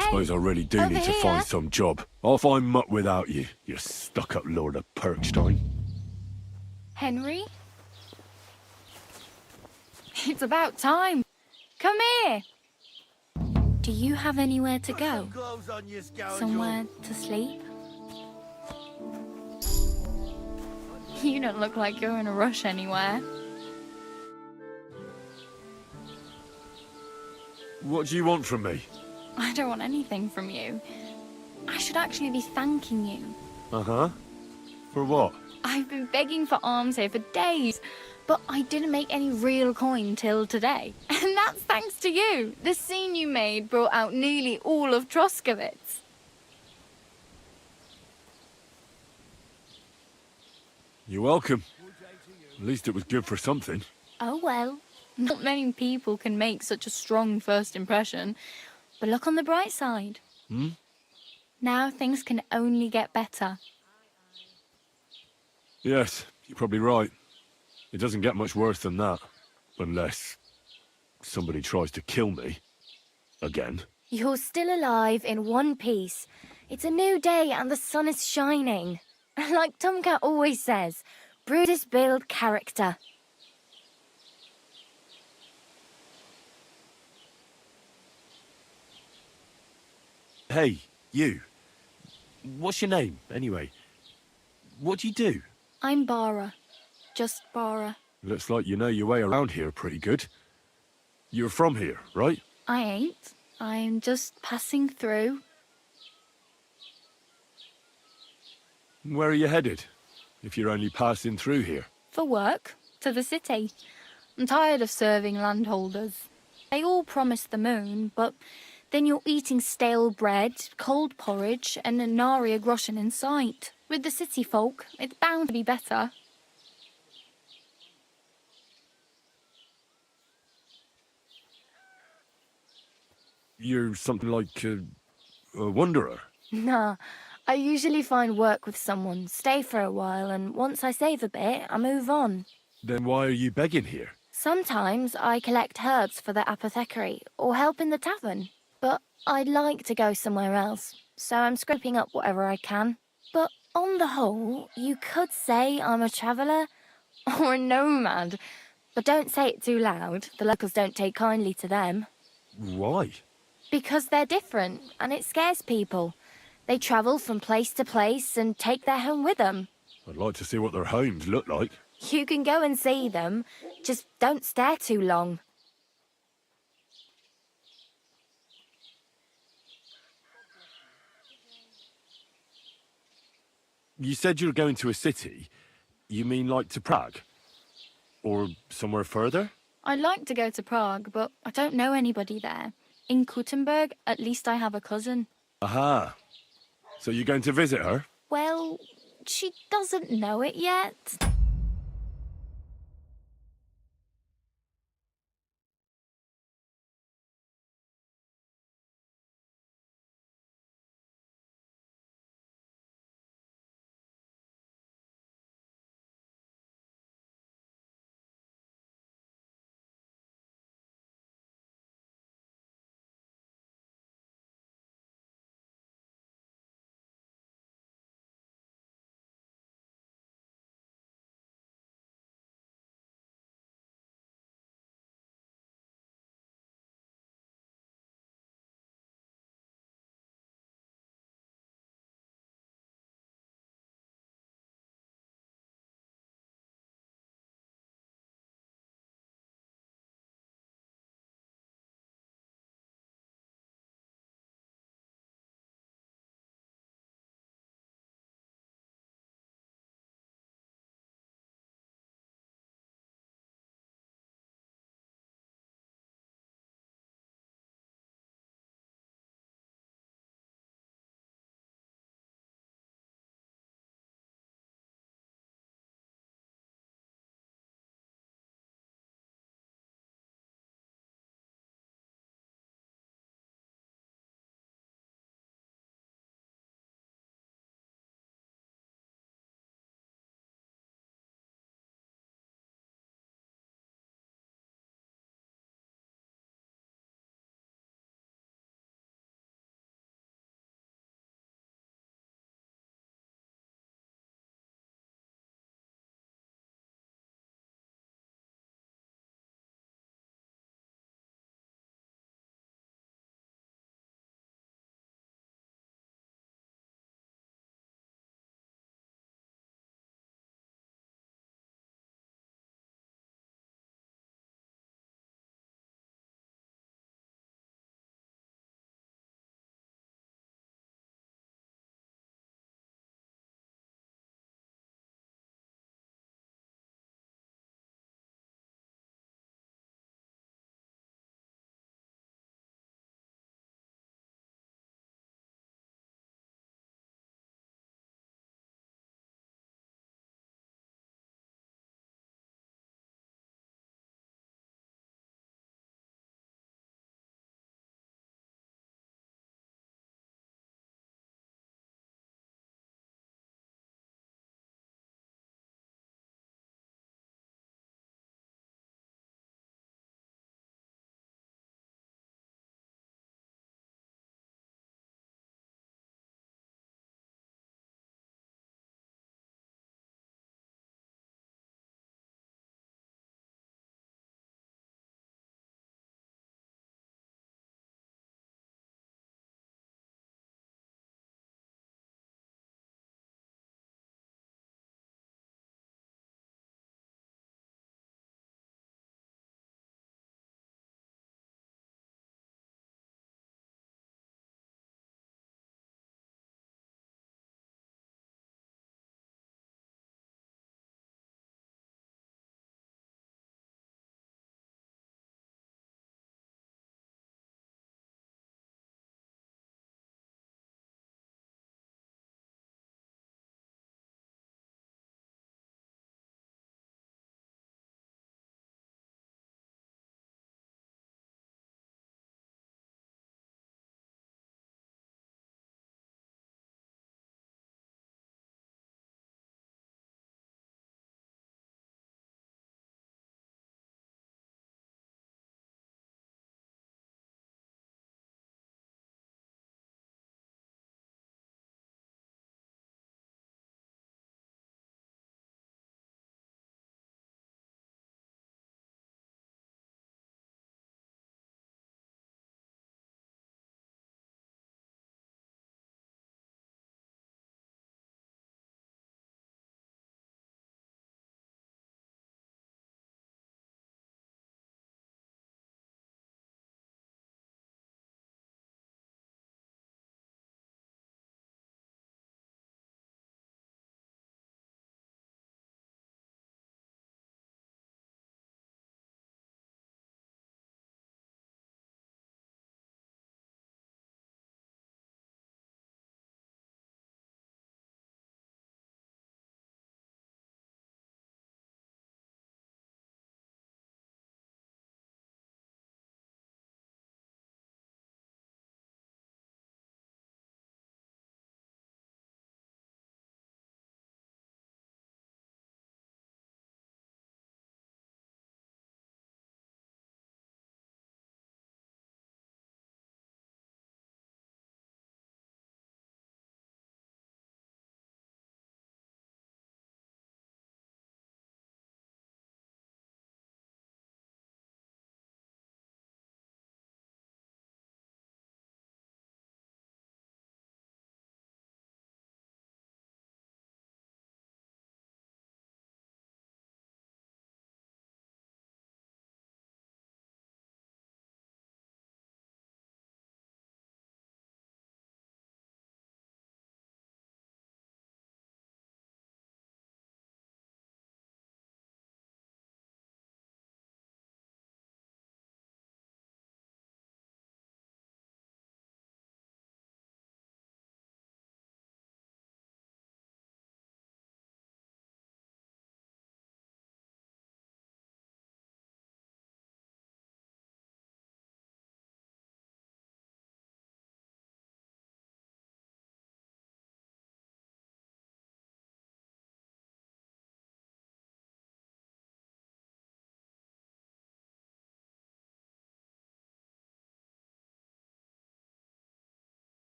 Suppose I really do need to find some job. I'll find mutt without you, you stuck-up Lord of Perkstein. Henry? It's about time. Come here. Do you have anywhere to go? Somewhere to sleep? You don't look like you're in a rush anywhere. What do you want from me? I don't want anything from you. I should actually be thanking you. Uh-huh. For what? I've been begging for alms here for days, but I didn't make any real coin till today. And that's thanks to you. The scene you made brought out nearly all of Troskowitz. You're welcome. At least it was good for something. Oh well. Not many people can make such a strong first impression. But look on the bright side. Hmm? Now things can only get better. Yes, you're probably right. It doesn't get much worse than that. Unless somebody tries to kill me. Again. You're still alive in one piece. It's a new day and the sun is shining. Like Tomcat always says, bruises build character. Hey, you. What's your name, anyway? What do you do? I'm Bara. Just Bara. Looks like you know your way around here pretty good. You're from here, right? I ain't. I'm just passing through. Where are you headed? If you're only passing through here. For work. To the city. I'm tired of serving landholders. They all promise the moon, but then you're eating stale bread, cold porridge, and a nary a groschen in sight. With the city folk, it's bound to be better. You're something like a wanderer. Nah, I usually find work with someone, stay for a while, and once I save a bit, I move on. Then why are you begging here? Sometimes I collect herbs for the apothecary, or help in the tavern. But I'd like to go somewhere else, so I'm scraping up whatever I can. But on the whole, you could say I'm a traveller, or a nomad. But don't say it too loud, the locals don't take kindly to them. Why? Because they're different, and it scares people. They travel from place to place and take their home with them. I'd like to see what their homes look like. You can go and see them, just don't stare too long. You said you're going to a city. You mean like to Prague? Or somewhere further? I'd like to go to Prague, but I don't know anybody there. In Kuttenberg, at least I have a cousin. Aha. So you're going to visit her? Well, she doesn't know it yet.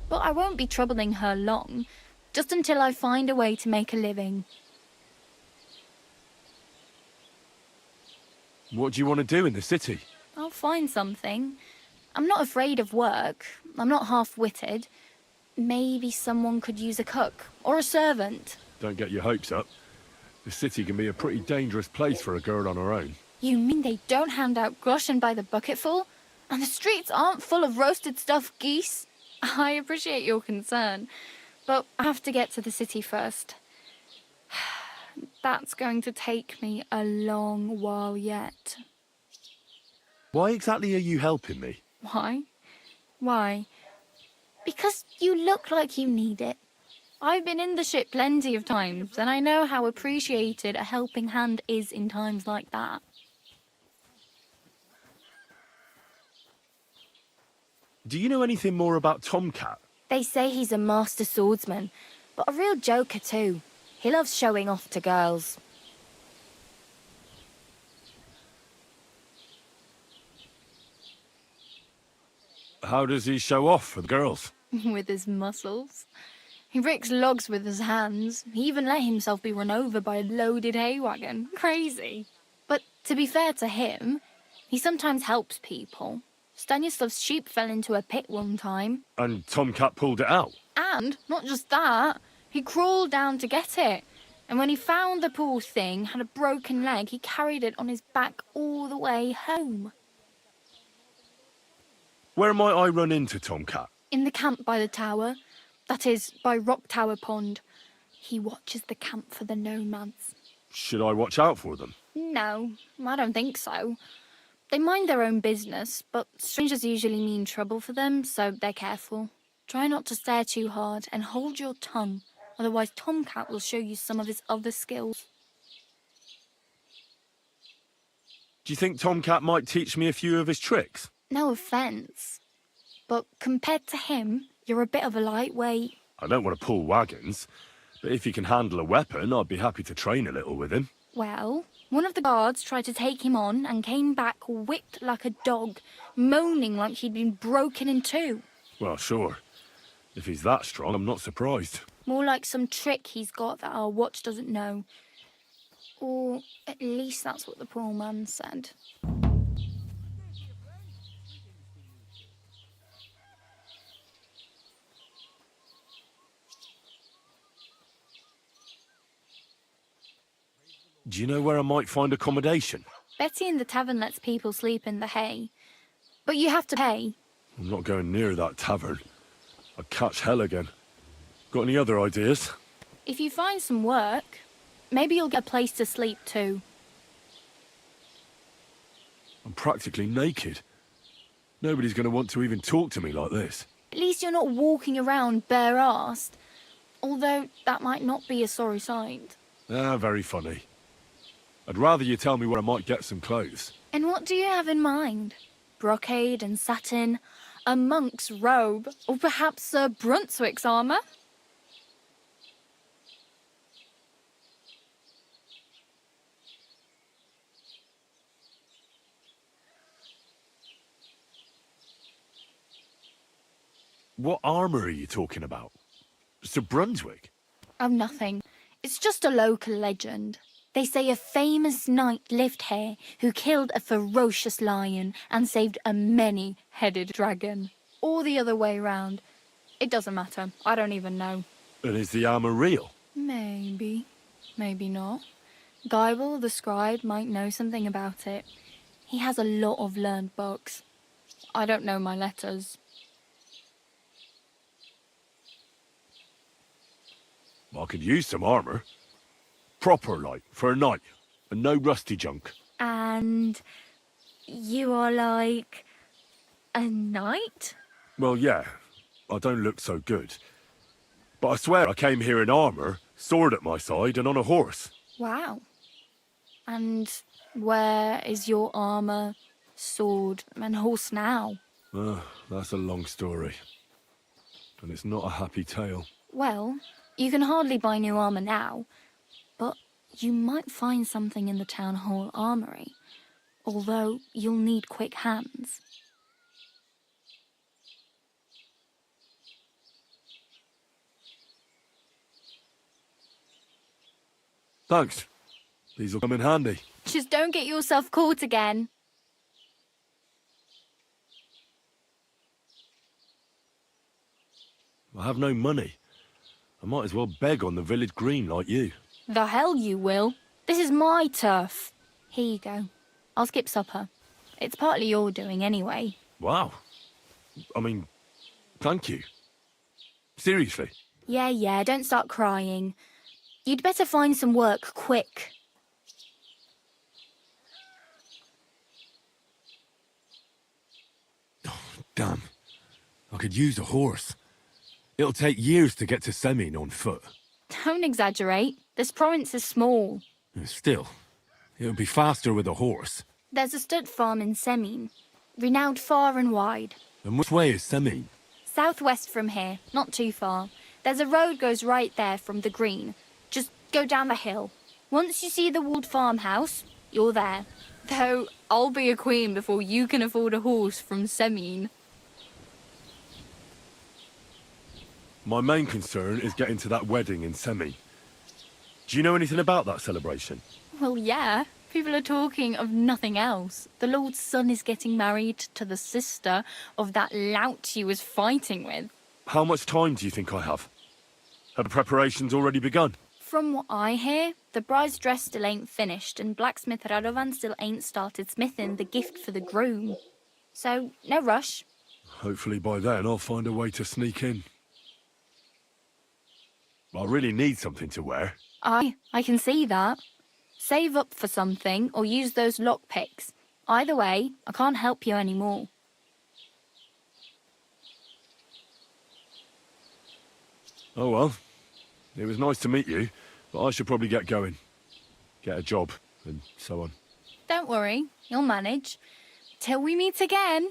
But I won't be troubling her long, just until I find a way to make a living. What do you want to do in the city? I'll find something. I'm not afraid of work. I'm not half-witted. Maybe someone could use a cook or a servant. Don't get your hopes up. The city can be a pretty dangerous place for a girl on her own. You mean they don't hand out groschen by the bucketful? And the streets aren't full of roasted stuffed geese? I appreciate your concern, but I have to get to the city first. That's going to take me a long while yet. Why exactly are you helping me? Why? Why? Because you look like you need it. I've been in the ship plenty of times, and I know how appreciated a helping hand is in times like that. Do you know anything more about Tomcat? They say he's a master swordsman, but a real joker too. He loves showing off to girls. How does he show off for the girls? With his muscles. He breaks logs with his hands. He even let himself be run over by a loaded hay wagon. Crazy. But to be fair to him, he sometimes helps people. Stanislav's sheep fell into a pit one time. And Tomcat pulled it out? And, not just that, he crawled down to get it. And when he found the poor thing had a broken leg, he carried it on his back all the way home. Where might I run into Tomcat? In the camp by the tower. That is, by Rock Tower Pond. He watches the camp for the nomads. Should I watch out for them? No, I don't think so. They mind their own business, but strangers usually mean trouble for them, so they're careful. Try not to stare too hard and hold your tongue, otherwise Tomcat will show you some of his other skills. Do you think Tomcat might teach me a few of his tricks? No offence, but compared to him, you're a bit of a lightweight. I don't want to pull wagons, but if he can handle a weapon, I'd be happy to train a little with him. Well, one of the guards tried to take him on and came back whipped like a dog, moaning like he'd been broken in two. Well, sure. If he's that strong, I'm not surprised. More like some trick he's got that our watch doesn't know. Or at least that's what the poor man said. Do you know where I might find accommodation? Betty in the tavern lets people sleep in the hay. But you have to pay. I'm not going near that tavern. I'd catch hell again. Got any other ideas? If you find some work, maybe you'll get a place to sleep too. I'm practically naked. Nobody's going to want to even talk to me like this. At least you're not walking around bare-assed. Although that might not be a sorry sight. Ah, very funny. I'd rather you tell me where I might get some clothes. And what do you have in mind? Brocade and satin? A monk's robe? Or perhaps Sir Brunswick's armour? What armour are you talking about? Sir Brunswick? Oh, nothing. It's just a local legend. They say a famous knight lived here who killed a ferocious lion and saved a many-headed dragon. Or the other way round. It doesn't matter. I don't even know. And is the armour real? Maybe. Maybe not. Geibel, the scribe, might know something about it. He has a lot of learned books. I don't know my letters. I could use some armour. Proper, like, for a knight. And no rusty junk. And you are like a knight? Well, yeah. I don't look so good. But I swear I came here in armour, sword at my side, and on a horse. Wow. And where is your armour, sword, and horse now? That's a long story. And it's not a happy tale. Well, you can hardly buy new armour now, but you might find something in the town hall armoury, although you'll need quick hands. Thanks. These will come in handy. Just don't get yourself caught again. I have no money. I might as well beg on the village green like you. The hell you will. This is my turf. Here you go. I'll skip supper. It's partly your doing anyway. Wow. I mean, thank you. Seriously. Yeah, don't start crying. You'd better find some work quick. Damn. I could use a horse. It'll take years to get to Semin on foot. Don't exaggerate. This province is small. Still, it would be faster with a horse. There's a stud farm in Semin, renowned far and wide. And which way is Semin? Southwest from here, not too far. There's a road goes right there from the green. Just go down the hill. Once you see the walled farmhouse, you're there. Though, I'll be a queen before you can afford a horse from Semin. My main concern is getting to that wedding in Semin. Do you know anything about that celebration? Well, yeah. People are talking of nothing else. The Lord's son is getting married to the sister of that lout he was fighting with. How much time do you think I have? Have the preparations already begun? From what I hear, the bride's dress still ain't finished, and blacksmith Radovan still ain't started smithing the gift for the groom. So, no rush. Hopefully by then I'll find a way to sneak in. I really need something to wear. I can see that. Save up for something, or use those lockpicks. Either way, I can't help you anymore. Oh well. It was nice to meet you, but I should probably get going. Get a job, and so on. Don't worry, you'll manage. Till we meet again.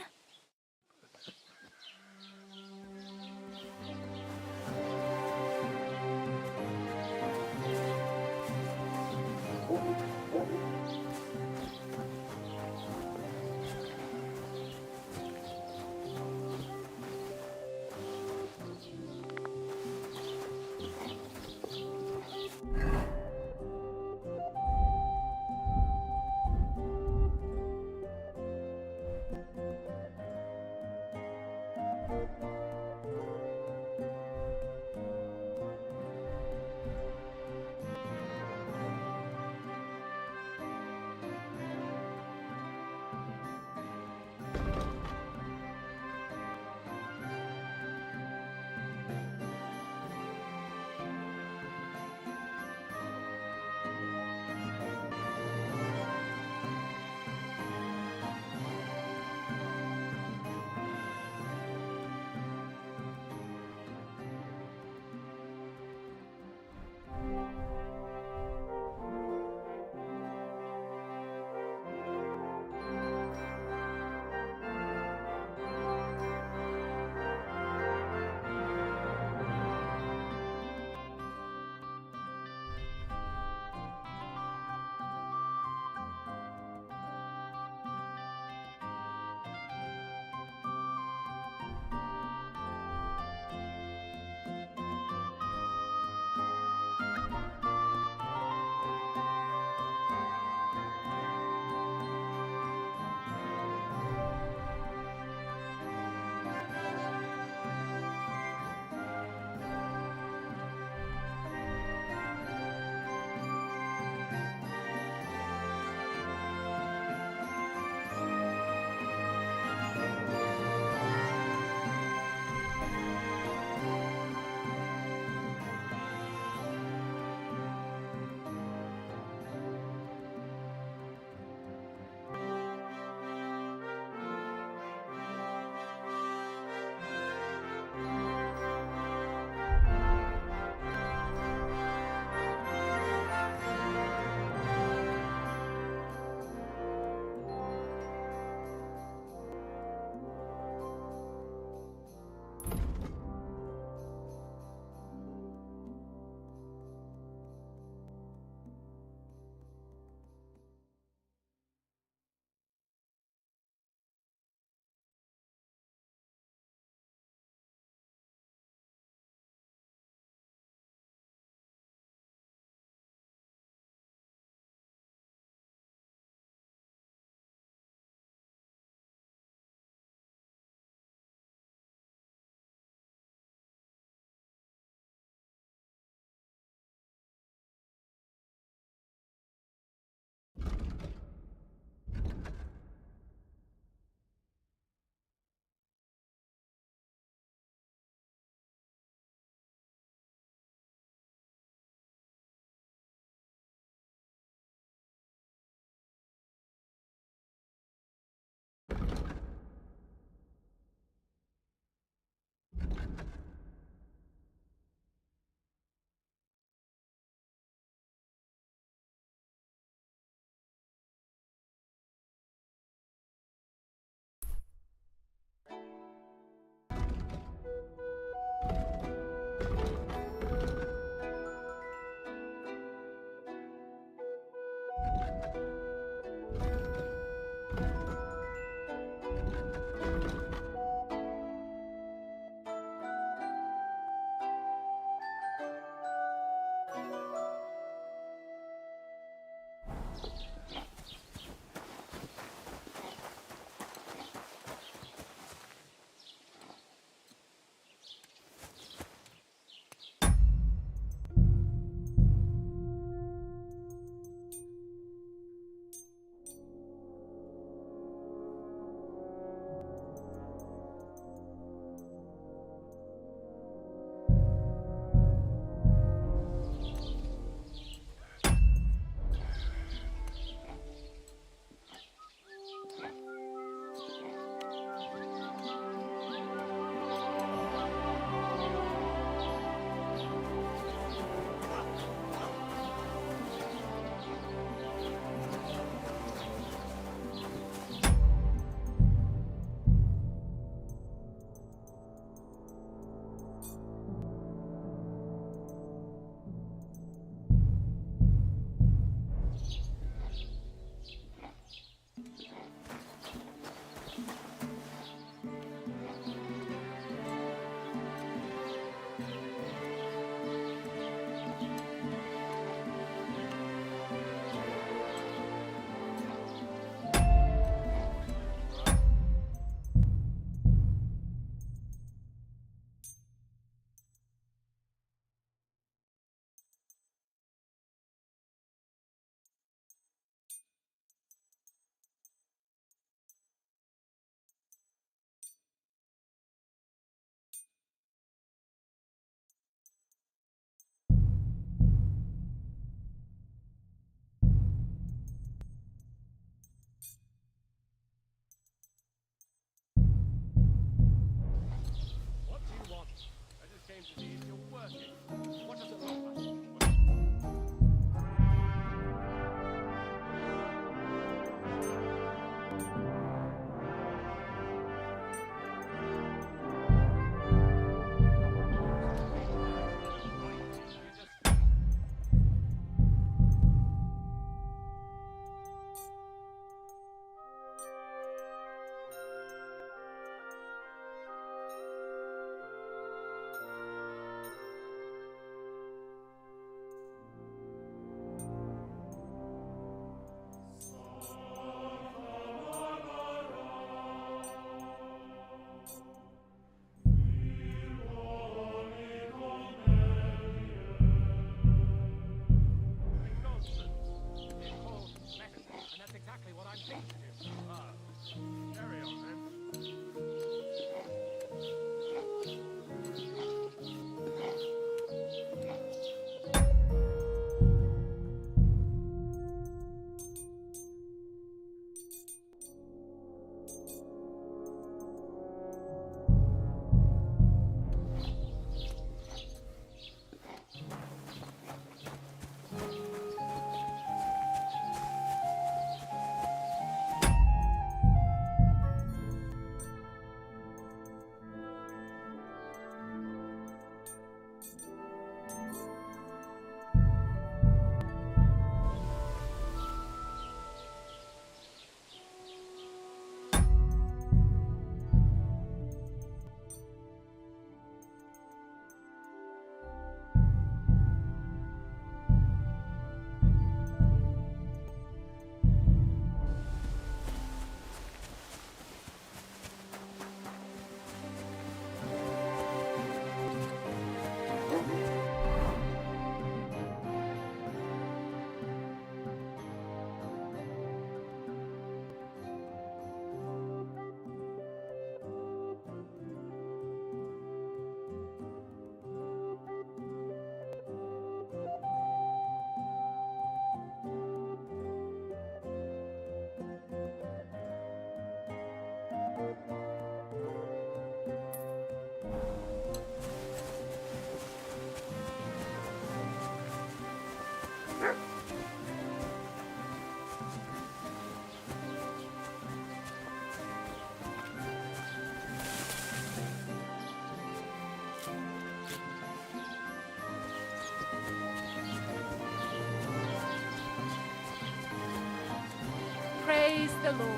Praise the Lord.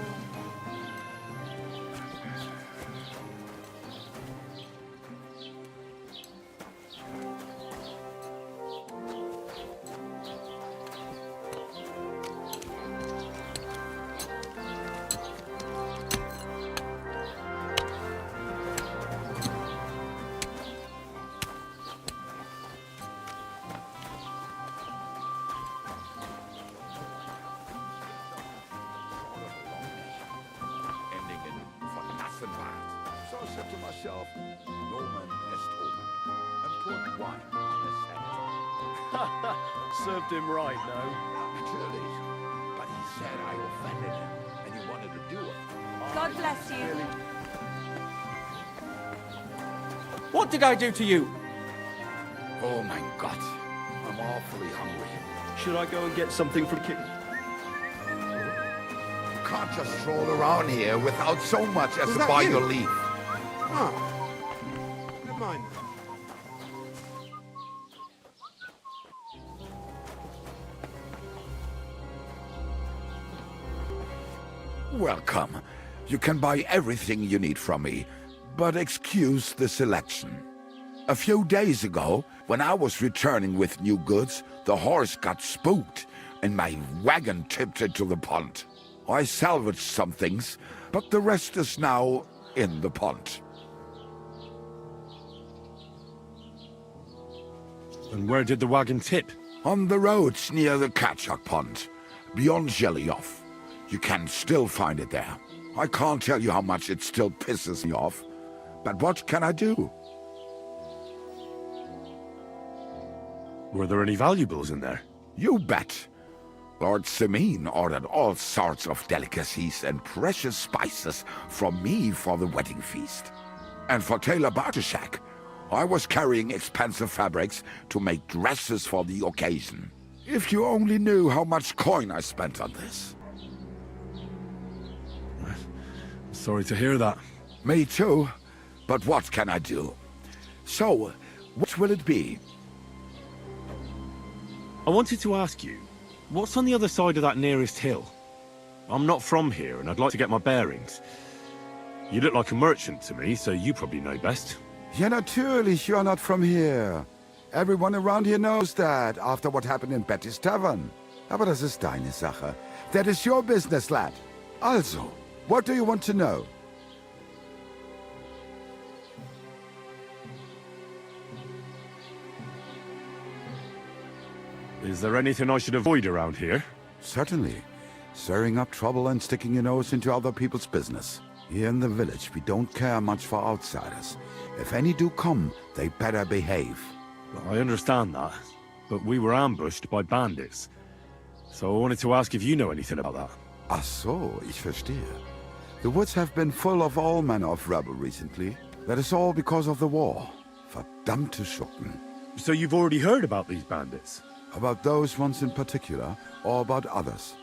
Ending in Verlassenheit. So I said to myself, Nomen est omen, and put wine on the set. Served him right, no? Naturally. But he said I offended him, and he wanted to do it. God bless you. What did I do to you? Oh my God, I'm awfully hungry. Should I go and get something from Kit? You can't just stroll around here without so much as Was to that buy you? your leave. Oh. Never mind. Welcome. You can buy everything you need from me, but excuse the selection. A few days ago, when I was returning with new goods, the horse got spooked and my wagon tipped into the pond. I salvaged some things, but the rest is now in the pond. And where did the wagon tip? On the roads near the Katchak Pond, beyond Jelioff. You can still find it there. I can't tell you how much it still pisses me off, but what can I do? Were there any valuables in there? You bet. Lord Semin ordered all sorts of delicacies and precious spices from me for the wedding feast. And for Taylor Bartoshak, I was carrying expensive fabrics to make dresses for the occasion. If you only knew how much coin I spent on this. Sorry to hear that. Me too, but what can I do? So, what will it be? I wanted to ask you, what's on the other side of that nearest hill? I'm not from here, and I'd like to get my bearings. You look like a merchant to me, so you probably know best. Ja, natürlich, you're not from here. Everyone around here knows that, after what happened in Betty's Tavern. Aber das ist deine Sache. That is your business, lad. Also, what do you want to know? Is there anything I should avoid around here? Certainly. Stirring up trouble and sticking your nose into other people's business. Here in the village, we don't care much for outsiders. If any do come, they better behave. I understand that, but we were ambushed by bandits. So I wanted to ask if you know anything about that. Ach so, ich verstehe. The woods have been full of all manner of rebel recently. That is all because of the war. Verdammte Schuppen. So you've already heard about these bandits? About those ones in particular, or about others?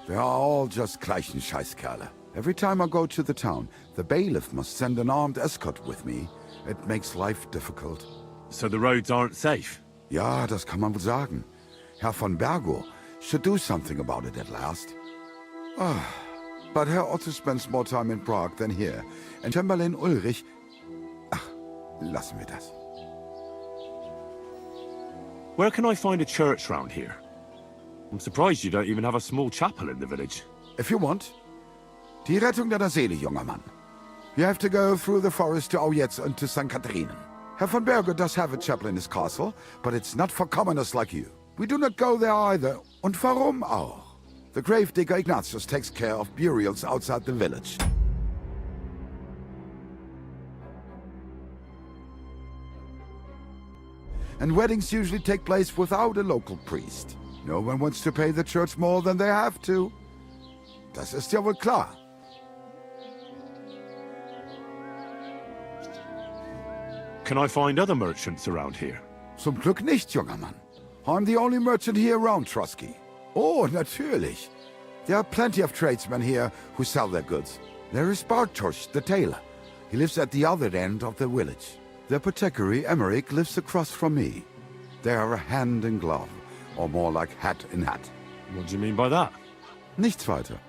They are all just gleichen Scheißkerle. Every time I go to the town, the bailiff must send an armed escort with me. It makes life difficult. So the roads aren't safe? Ja, das kann man wohl sagen. Herr von Bergo should do something about it at last. But Herr Otto spends more time in Prague than here, and Chamberlain Ulrich... Ach, lassen wir das. Where can I find a church round here? I'm surprised you don't even have a small chapel in the village. If you want. Die Rettung deiner Seele, junger Mann. You have to go through the forest to Aujetz and to St. Catharinen. Herr von Berger does have a chapel in his castle, but it's not for commoners like you. We do not go there either. Und warum auch? The gravedigger Ignatius takes care of burials outside the village. And weddings usually take place without a local priest. No one wants to pay the church more than they have to. Das ist ja wohl klar. Can I find other merchants around here? Zum Glück nicht, junger Mann. I'm the only merchant here around Trusky. Oh, natürlich. There are plenty of tradesmen here who sell their goods. There is Bartosz, the tailor. He lives at the other end of the village. The apothecary, Emmerich, lives across from me. They are hand in glove, or more like hat in hat. What do you mean by that? Nichts weiter.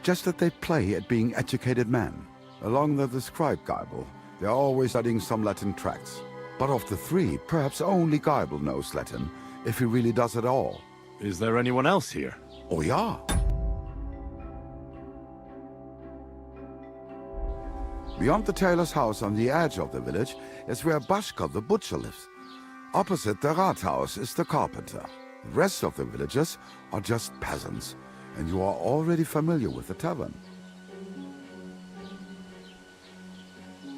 just that they play at being educated men. Along the described Geibel, they're always studying some Latin tracts. But of the three, perhaps only Geibel knows Latin, if he really does at all. Is there anyone else here? Oh, yeah. Beyond the tailor's house on the edge of the village is where Bashka the butcher lives. Opposite the Rathaus is the carpenter. The rest of the villagers are just peasants, and you are already familiar with the tavern.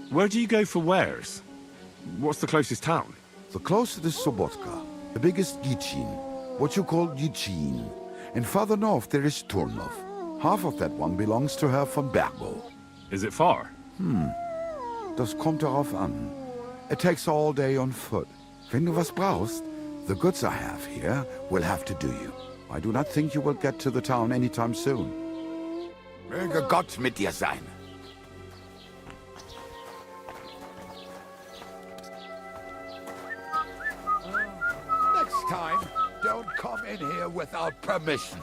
Where do you go for wares? What's the closest town? The closest is Sobotka, the biggest Yichin, what you call Yichin. And further north there is Turnov. Half of that one belongs to Herr von Bergo. Is it far? Das kommt darauf an. It takes all day on foot. Wenn du was brauchst, the goods I have here will have to do you. I do not think you will get to the town anytime soon. Möge Gott mit dir sein. Next time, don't come in here without permission.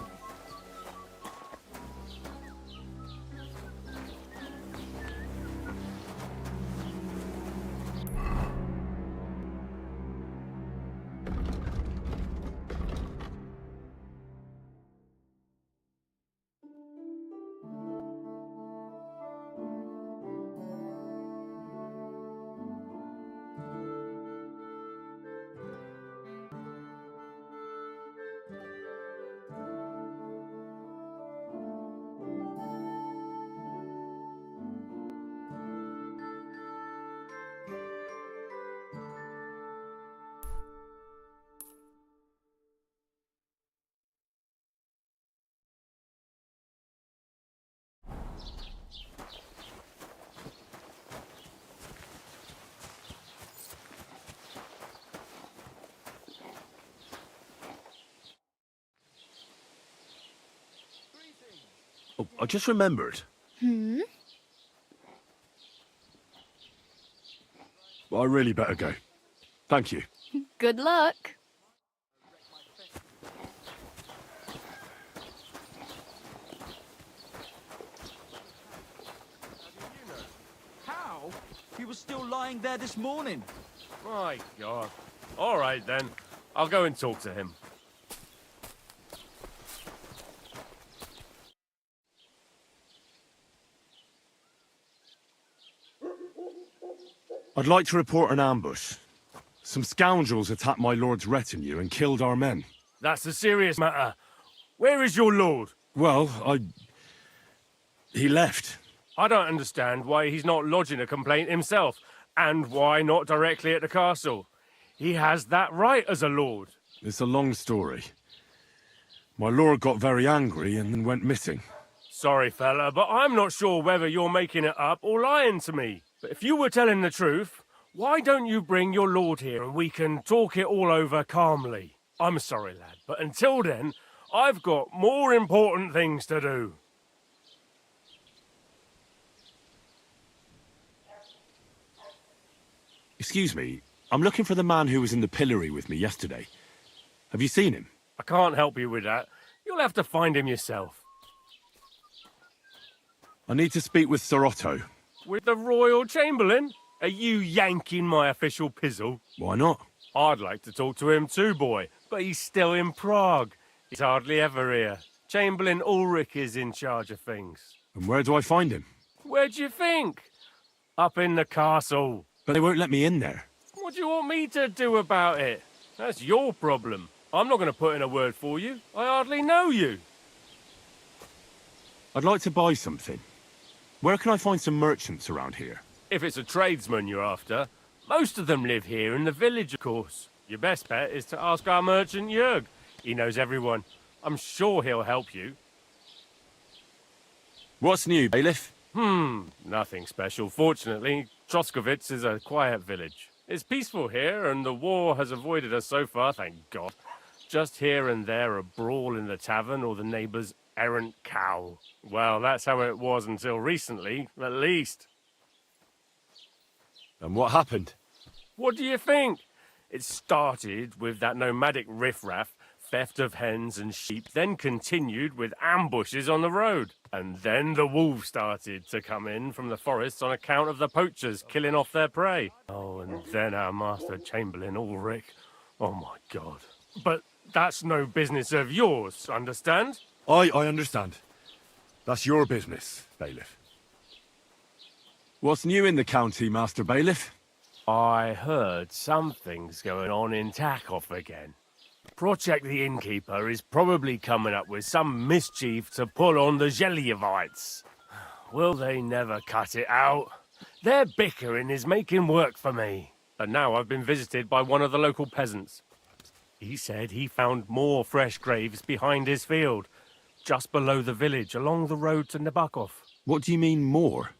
Oh, I just remembered. Hmm? I really better go. Thank you. Good luck. How? He was still lying there this morning. My God. All right, then. I'll go and talk to him. I'd like to report an ambush. Some scoundrels attacked my lord's retinue and killed our men. That's a serious matter. Where is your lord? Well, he left. I don't understand why he's not lodging a complaint himself, and why not directly at the castle. He has that right as a lord. It's a long story. My lord got very angry and then went missing. Sorry, fella, but I'm not sure whether you're making it up or lying to me. But if you were telling the truth, why don't you bring your lord here and we can talk it all over calmly? I'm sorry, lad, but until then, I've got more important things to do. Excuse me, I'm looking for the man who was in the pillory with me yesterday. Have you seen him? I can't help you with that. You'll have to find him yourself. I need to speak with Sir Otto. With the Royal Chamberlain? Are you yanking my official pizzle? Why not? I'd like to talk to him too, boy, but he's still in Prague. He's hardly ever here. Chamberlain Ulrich is in charge of things. And where do I find him? Where do you think? Up in the castle. But they won't let me in there. What do you want me to do about it? That's your problem. I'm not going to put in a word for you. I hardly know you. I'd like to buy something. Where can I find some merchants around here? If it's a tradesman you're after, most of them live here in the village, of course. Your best bet is to ask our merchant Jörg. He knows everyone. I'm sure he'll help you. What's new, bailiff? Nothing special. Fortunately, Troskovitz is a quiet village. It's peaceful here, and the war has avoided us so far, thank God. Just here and there a brawl in the tavern or the neighbour's errant cow. Well, that's how it was until recently, at least. And what happened? What do you think? It started with that nomadic riffraff theft of hens and sheep then continued with ambushes on the road. And then the wolves started to come in from the forests on account of the poachers killing off their prey. Oh, and then our Master Chamberlain Ulrich. Oh my God. But that's no business of yours, understand? I understand. That's your business, Bailiff. What's new in the county, Master Bailiff? I heard something's going on in Takoff again. Project the Innkeeper is probably coming up with some mischief to pull on the Zhelyevites. Will they never cut it out? Their bickering is making work for me. And now I've been visited by one of the local peasants. He said he found more fresh graves behind his field, just below the village, along the road to Nabokov. What do you mean, more?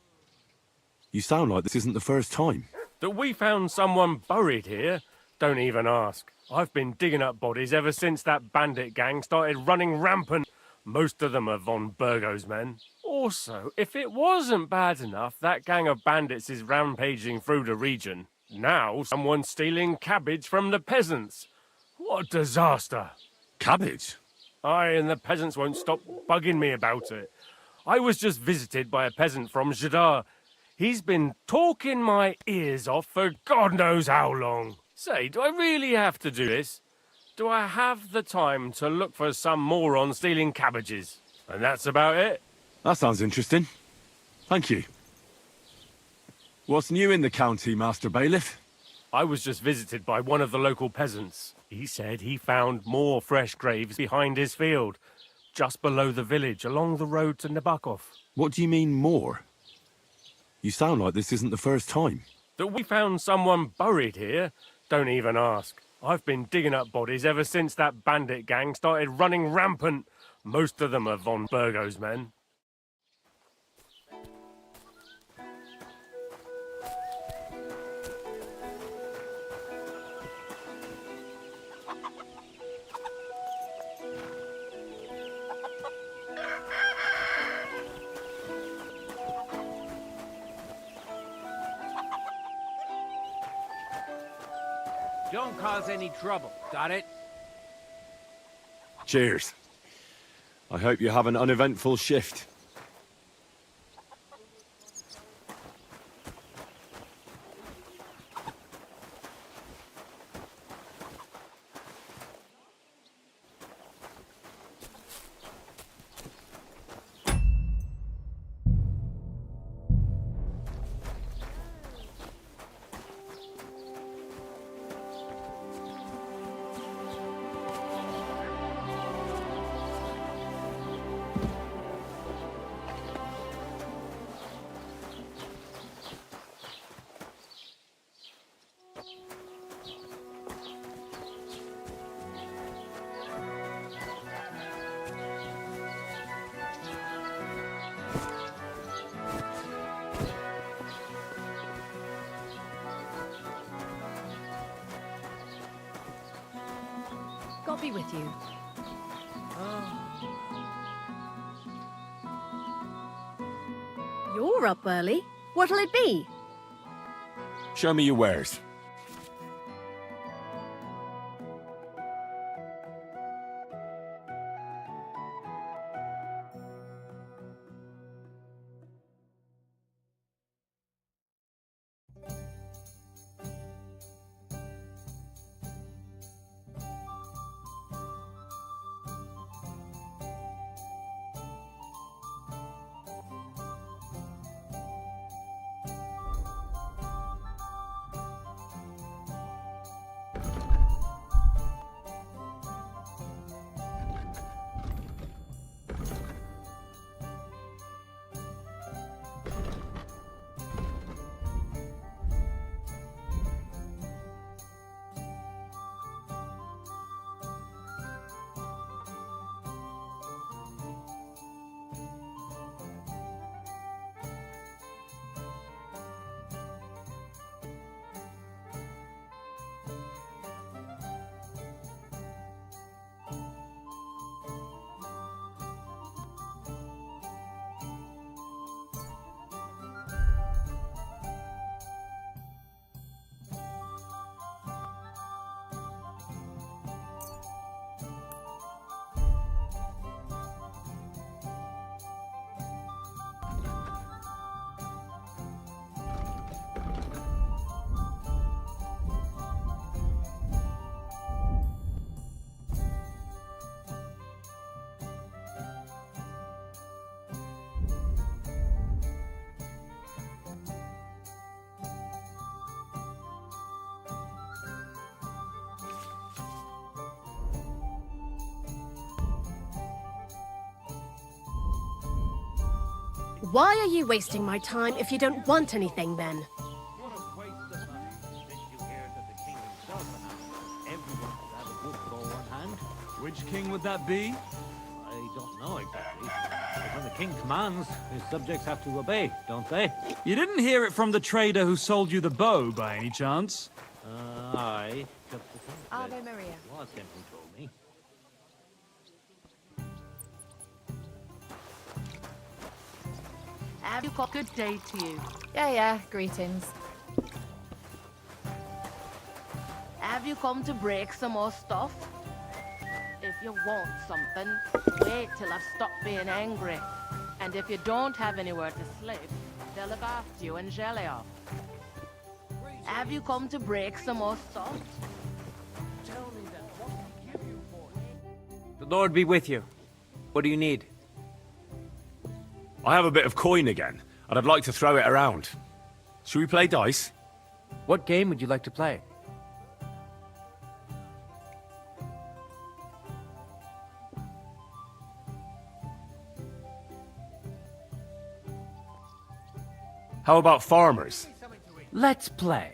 You sound like this isn't the first time. That we found someone buried here? Don't even ask. I've been digging up bodies ever since that bandit gang started running rampant. Most of them are von Burgo's men. Also, if it wasn't bad enough that gang of bandits is rampaging through the region, now someone's stealing cabbage from the peasants. What a disaster. Cabbage? Aye, and the peasants won't stop bugging me about it. I was just visited by a peasant from Jadar. He's been talking my ears off for God knows how long. Say, do I really have to do this? Do I have the time to look for some moron stealing cabbages? And that's about it. That sounds interesting. Thank you. What's new in the county, Master Bailiff? I was just visited by one of the local peasants. He said he found more fresh graves behind his field, just below the village, along the road to Nabokov. What do you mean, more? You sound like this isn't the first time. That we found someone buried here? Don't even ask. I've been digging up bodies ever since that bandit gang started running rampant. Most of them are von Burgo's men. Don't cause any trouble, got it? Cheers. I hope you have an uneventful shift. God be with you. You're up early. What'll it be? Show me your wares. Why are you wasting my time if you don't want anything then? Which king would that be? I don't know exactly. But when the king commands, his subjects have to obey, don't they? You didn't hear it from the trader who sold you the bow, by any chance? Aye. Ave Maria. Was him who told me. Have you got good day to you? Yeah, greetings. Have you come to break some more stuff? If you want something, wait till I've stopped being angry. And if you don't have anywhere to sleep, they'll look after you in Gelioff. Have you come to break some more stuff? Tell me then, what can give you for it? The Lord be with you. What do you need? I have a bit of coin again, and I'd like to throw it around. Should we play dice? What game would you like to play? How about farmers? Let's play.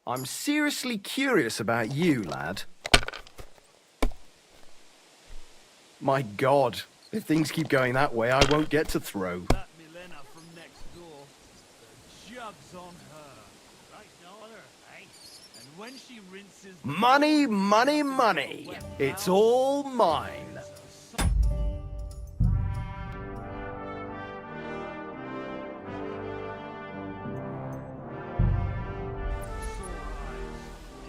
I'm seriously curious about you, lad. My God, if things keep going that way, I won't get to throw. That Milena from next door. The jug's on her. Right, no other, eh? And when she rinses... Money, money, money. It's all mine.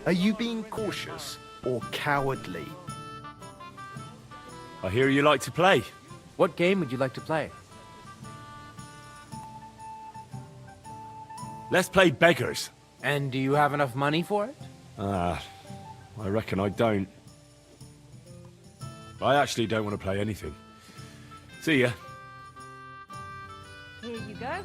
Are you being cautious or cowardly? I hear you like to play. What game would you like to play? Let's play beggars. And do you have enough money for it? I reckon I don't. I actually don't want to play anything. See ya. Here you go.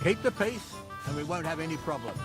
Keep the peace, and we won't have any problems.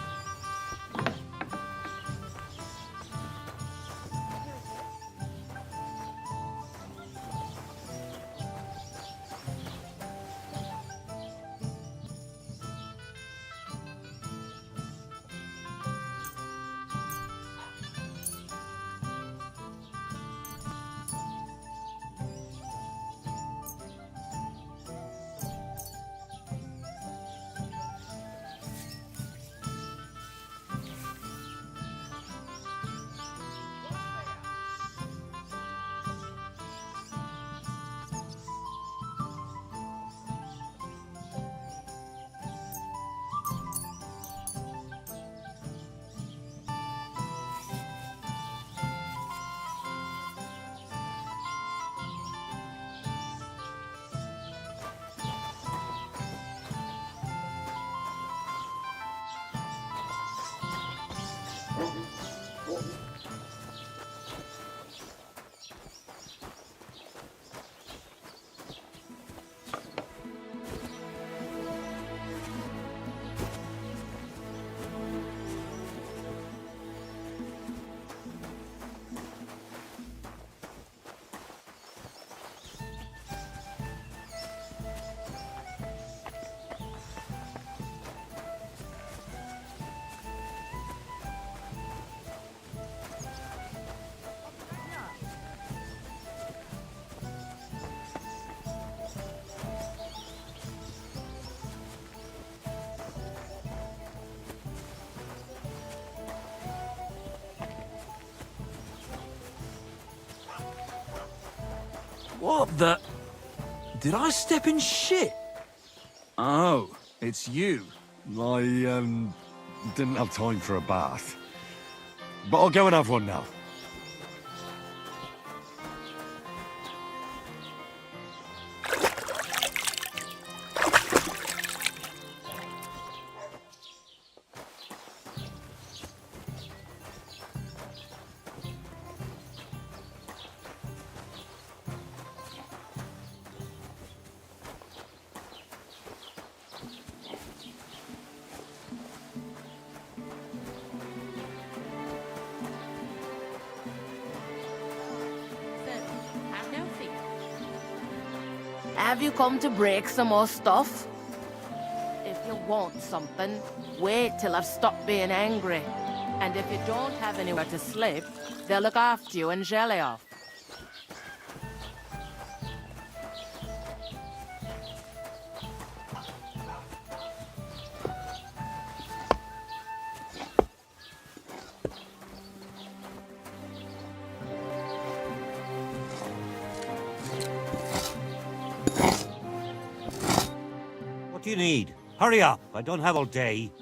What the... Did I step in shit? Oh, it's you. I, didn't have time for a bath. But I'll go and have one now. Have you come to break some more stuff? If you want something, wait till I've stopped being angry. And if you don't have anywhere to sleep, they'll look after you and jelly off. What do you need? Hurry up, I don't have all day.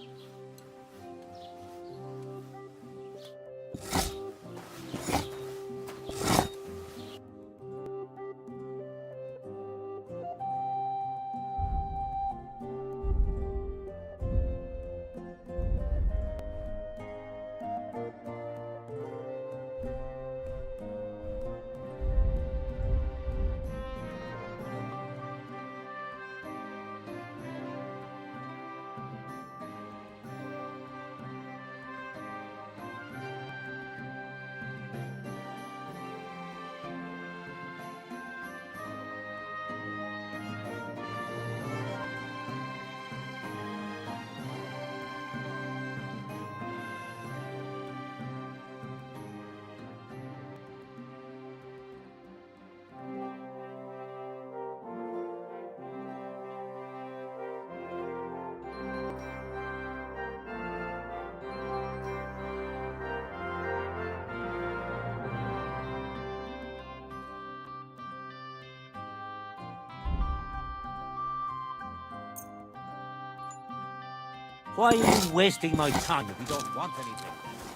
Why are you wasting my time if you don't want anything?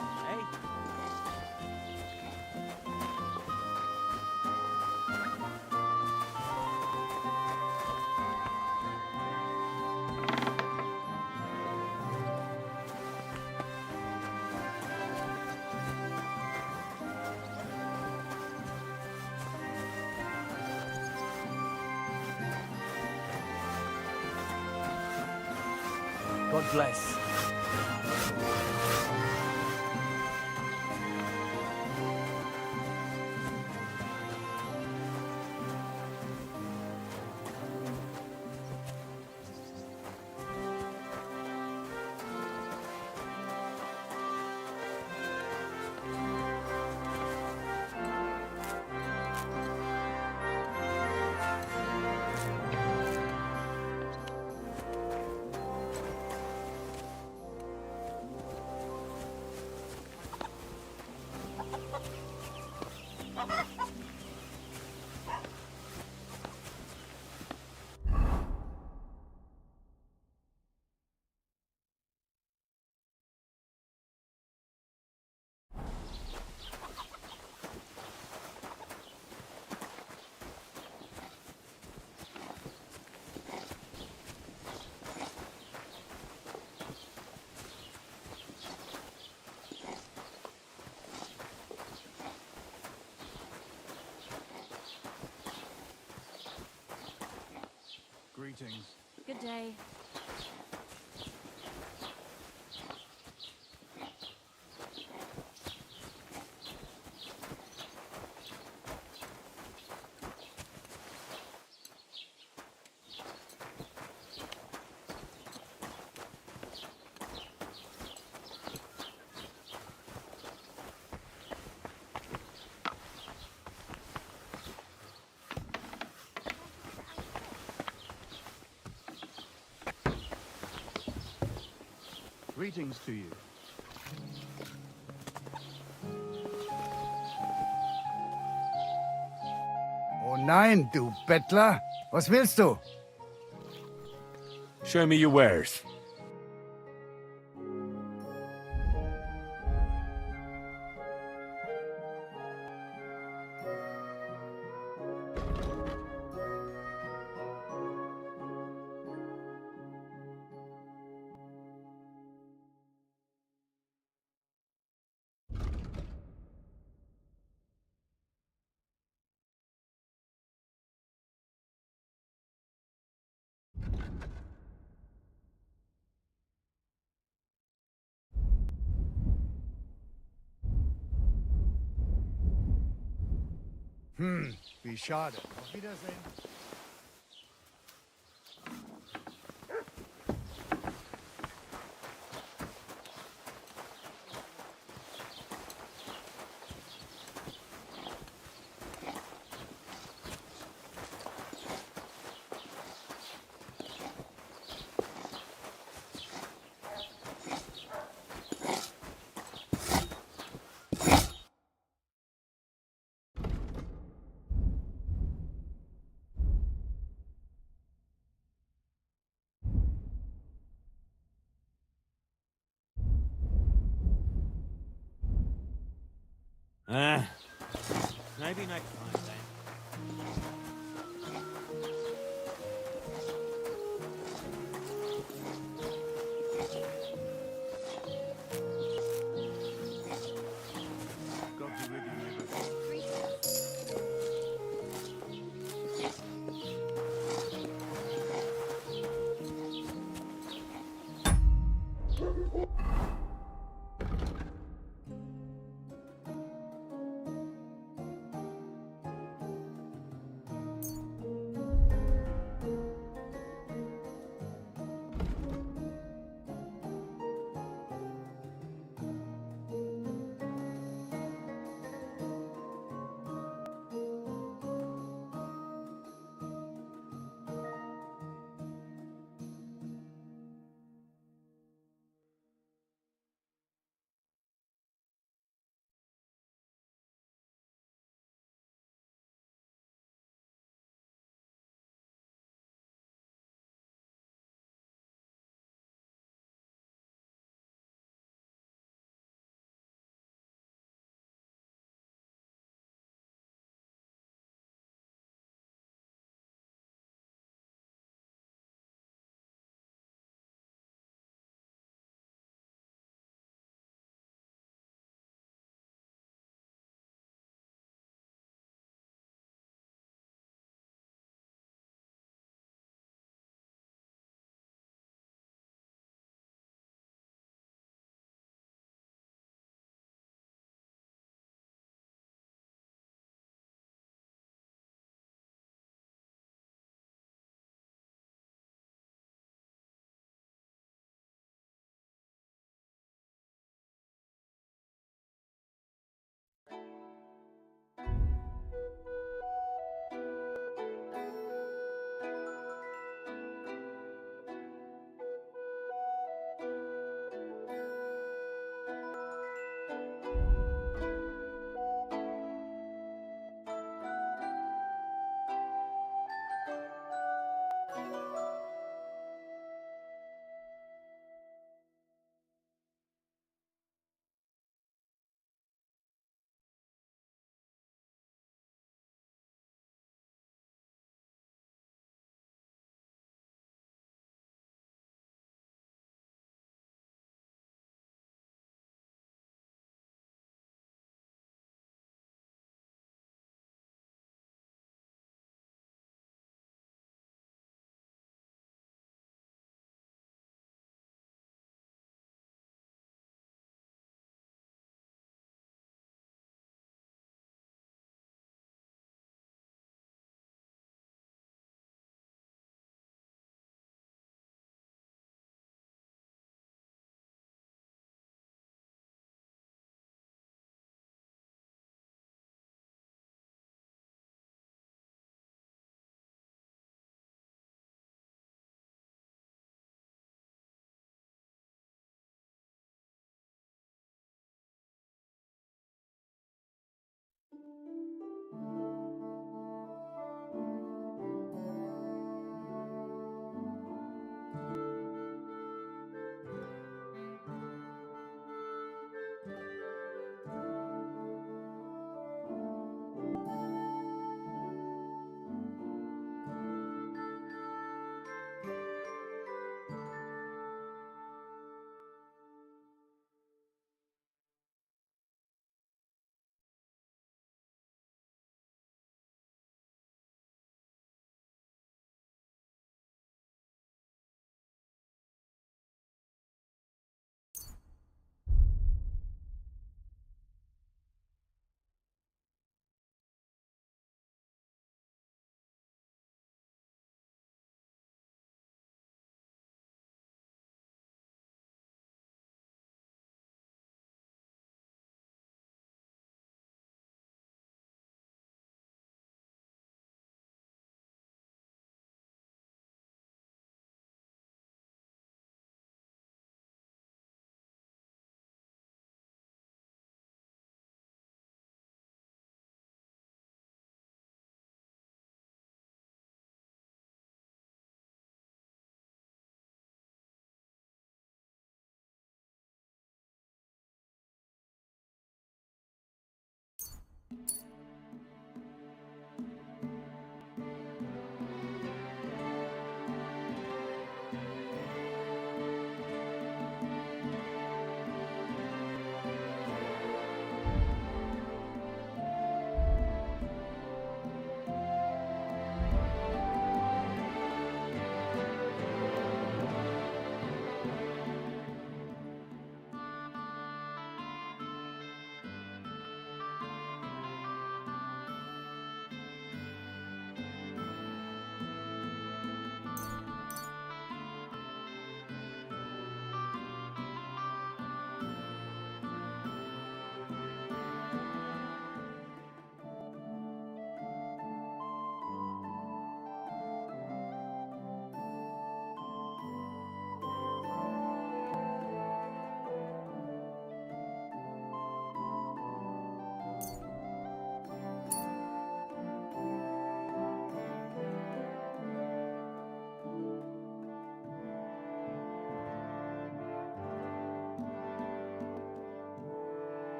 Eh? God bless. Greetings. Good day. Greetings to you. Oh nein, du Bettler. Was willst du? Show me your wares. Wie schade. Auf Wiedersehen. Maybe next time then.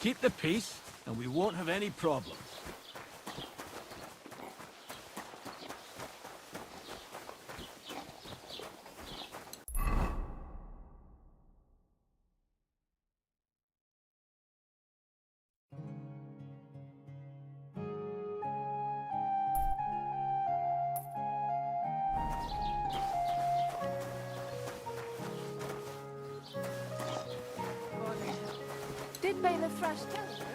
keep the peace, and we won't have any problems. Did Bailiff Thrash tell you?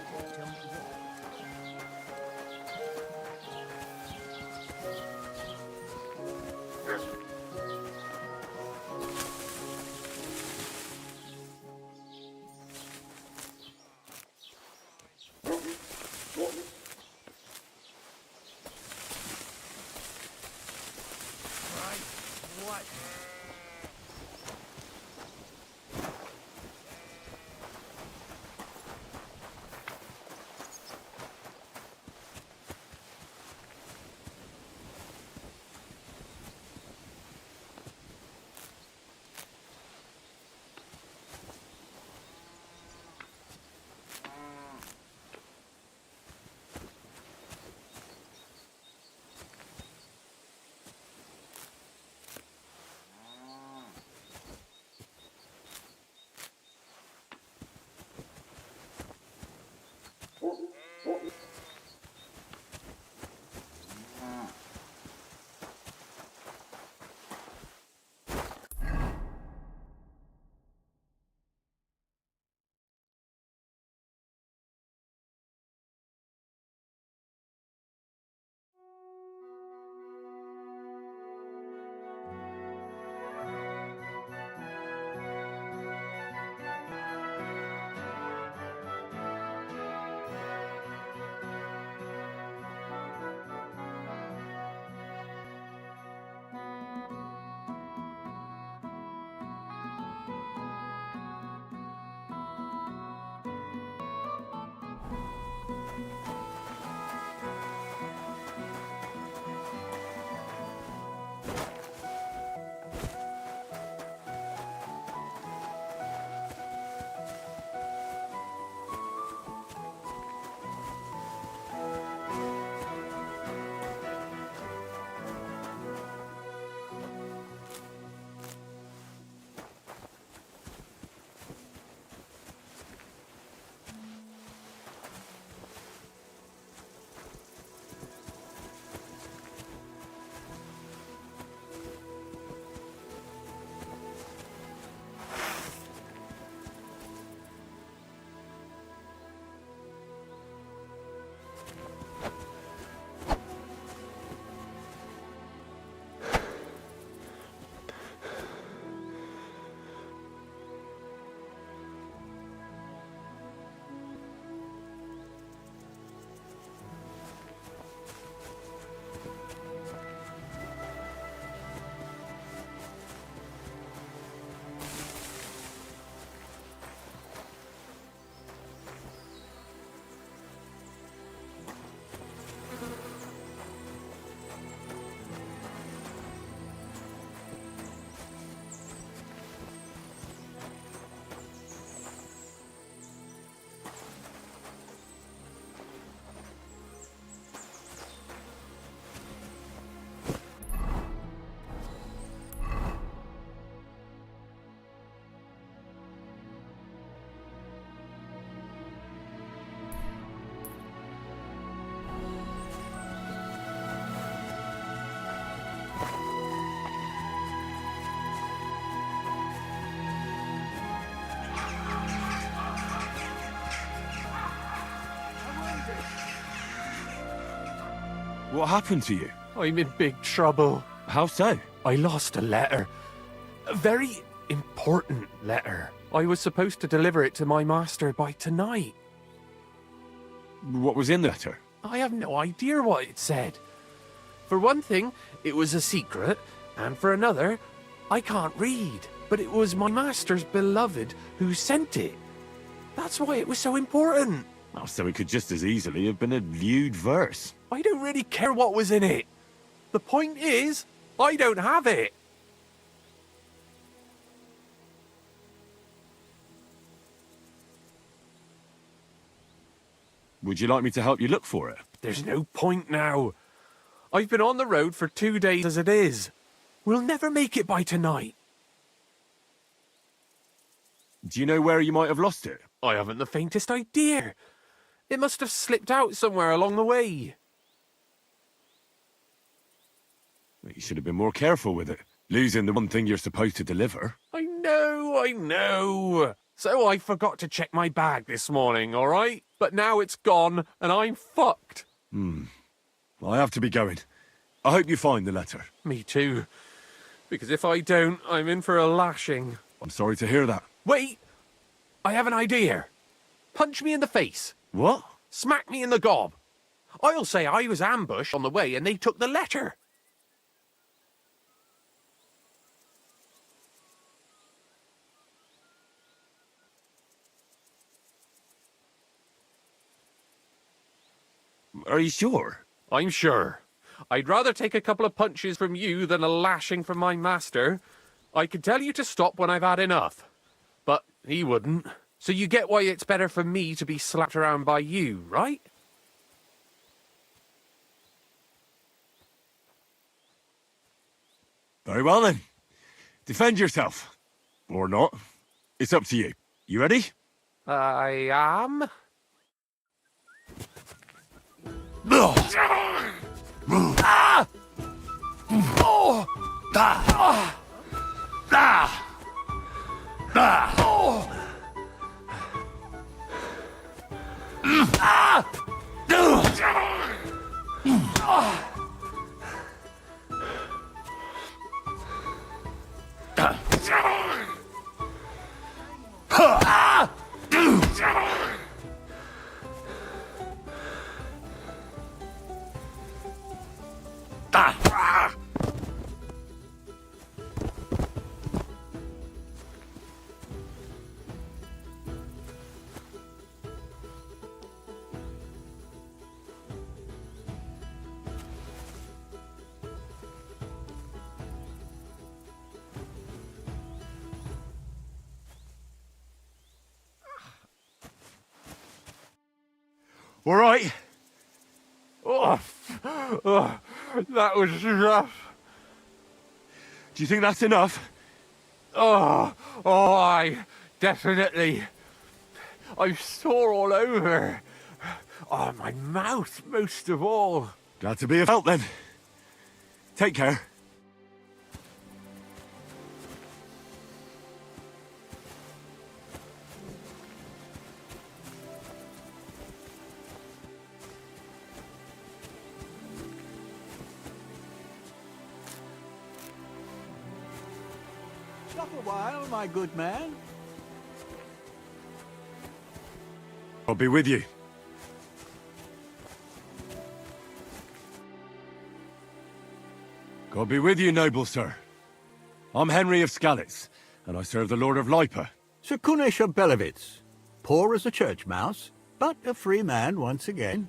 What happened to you? I'm in big trouble. How so? I lost a letter. A very important letter. I was supposed to deliver it to my master by tonight. What was in the letter? I have no idea what it said. For one thing, it was a secret, and for another, I can't read. But it was my master's beloved who sent it. That's why it was so important. Oh, so it could just as easily have been a lewd verse. I don't really care what was in it. The point is, I don't have it. Would you like me to help you look for it? There's no point now. I've been on the road for 2 days as it is. We'll never make it by tonight. Do you know where you might have lost it? I haven't the faintest idea. It must have slipped out somewhere along the way. You should have been more careful with it. Losing the one thing you're supposed to deliver. I know. So I forgot to check my bag this morning, all right? But now it's gone, and I'm fucked. I have to be going. I hope you find the letter. Me too. Because if I don't, I'm in for a lashing. I'm sorry to hear that. Wait! I have an idea. Punch me in the face. What? Smack me in the gob. I'll say I was ambushed on the way and they took the letter. Are you sure? I'm sure. I'd rather take a couple of punches from you than a lashing from my master. I could tell you to stop when I've had enough. But he wouldn't. So you get why it's better for me to be slapped around by you, right? Very well then. Defend yourself. Or not. It's up to you. You ready? I am. Ah! Oh! Ah! Ah! Ah! Oh! Ah! All right. Oh, that was rough. Do you think that's enough? I definitely. I'm sore all over. Oh, my mouth most of all. Glad to be of help then. Take care. Stop a while, my good man. I'll be with you. God be with you, noble sir. I'm Henry of Skalitz, and I serve the Lord of Lipa. Sir Kunesh of Belevitz. Poor as a church mouse, but a free man once again.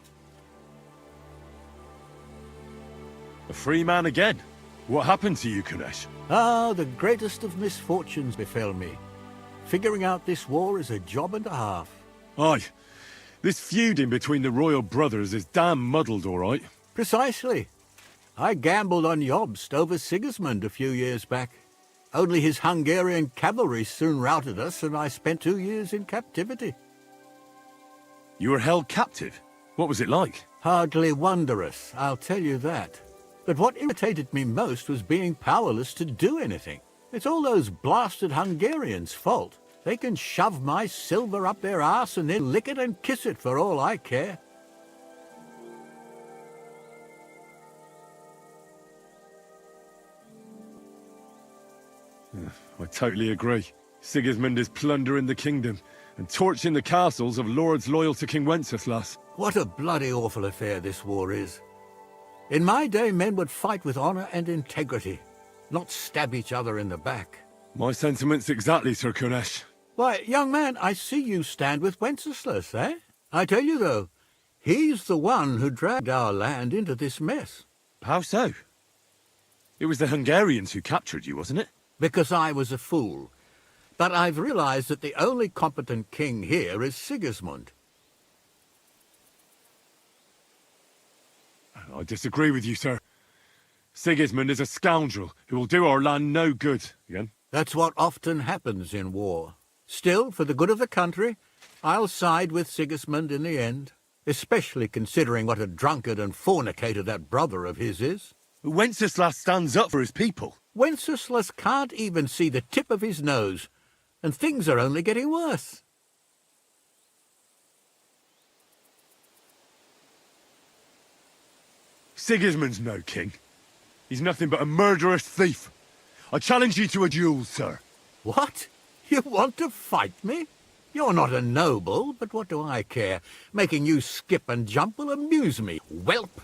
A free man again? What happened to you, Kunesh? Ah, the greatest of misfortunes befell me. Figuring out this war is a job and a half. Aye. This feuding between the royal brothers is damn muddled, all right. Precisely. I gambled on Jobst over Sigismund a few years back. Only his Hungarian cavalry soon routed us, and I spent 2 years in captivity. You were held captive? What was it like? Hardly wondrous, I'll tell you that. But what irritated me most was being powerless to do anything. It's all those blasted Hungarians' fault. They can shove my silver up their arse and then lick it and kiss it for all I care. I totally agree. Sigismund is plundering the kingdom and torching the castles of lords loyal to King Wenceslas. What a bloody awful affair this war is. In my day, men would fight with honor and integrity, not stab each other in the back. My sentiments exactly, Sir Kunesh. Why, young man, I see you stand with Wenceslas, eh? I tell you, though, he's the one who dragged our land into this mess. How so? It was the Hungarians who captured you, wasn't it? Because I was a fool. But I've realized that the only competent king here is Sigismund. I disagree with you, sir. Sigismund is a scoundrel who will do our land no good. Again? That's what often happens in war. Still, for the good of the country, I'll side with Sigismund in the end, especially considering what a drunkard and fornicator that brother of his is. Wenceslas stands up for his people. Wenceslas can't even see the tip of his nose, and things are only getting worse. Sigismund's no king. He's nothing but a murderous thief. I challenge you to a duel, sir. What? You want to fight me? You're not a noble, but what do I care? Making you skip and jump will amuse me, whelp.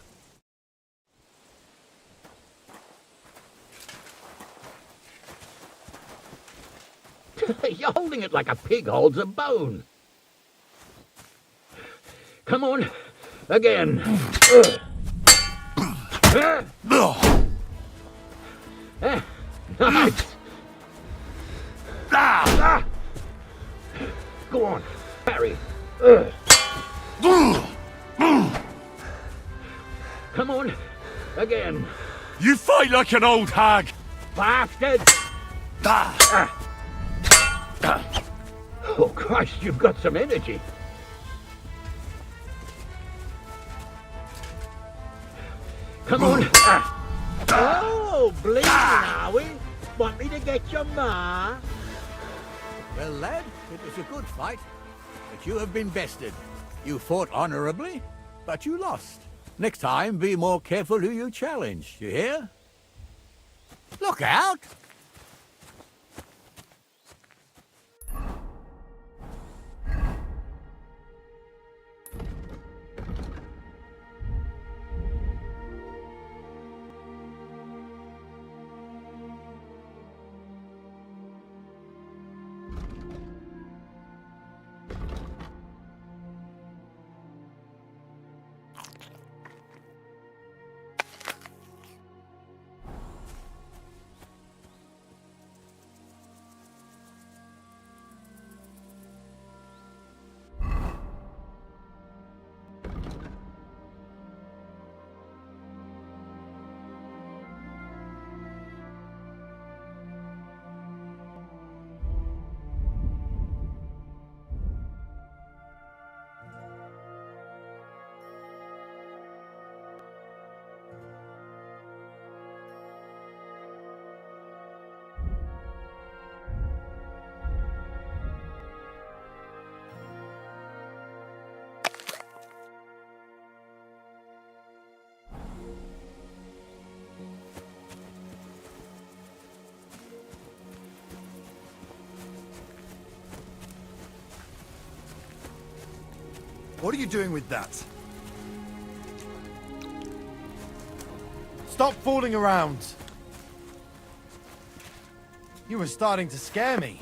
You're holding it like a pig holds a bone. Come on, again. Nice. Go on, parry. Come on, again. You fight like an old hag. Bastard! Oh, Christ, you've got some energy. Come on. Oh, bleeding, are we? Want me to get your ma? Well, lad, it was a good fight, but you have been bested. You fought honourably, but you lost. Next time, be more careful who you challenge, you hear? Look out! What are you doing with that? Stop fooling around. You were starting to scare me.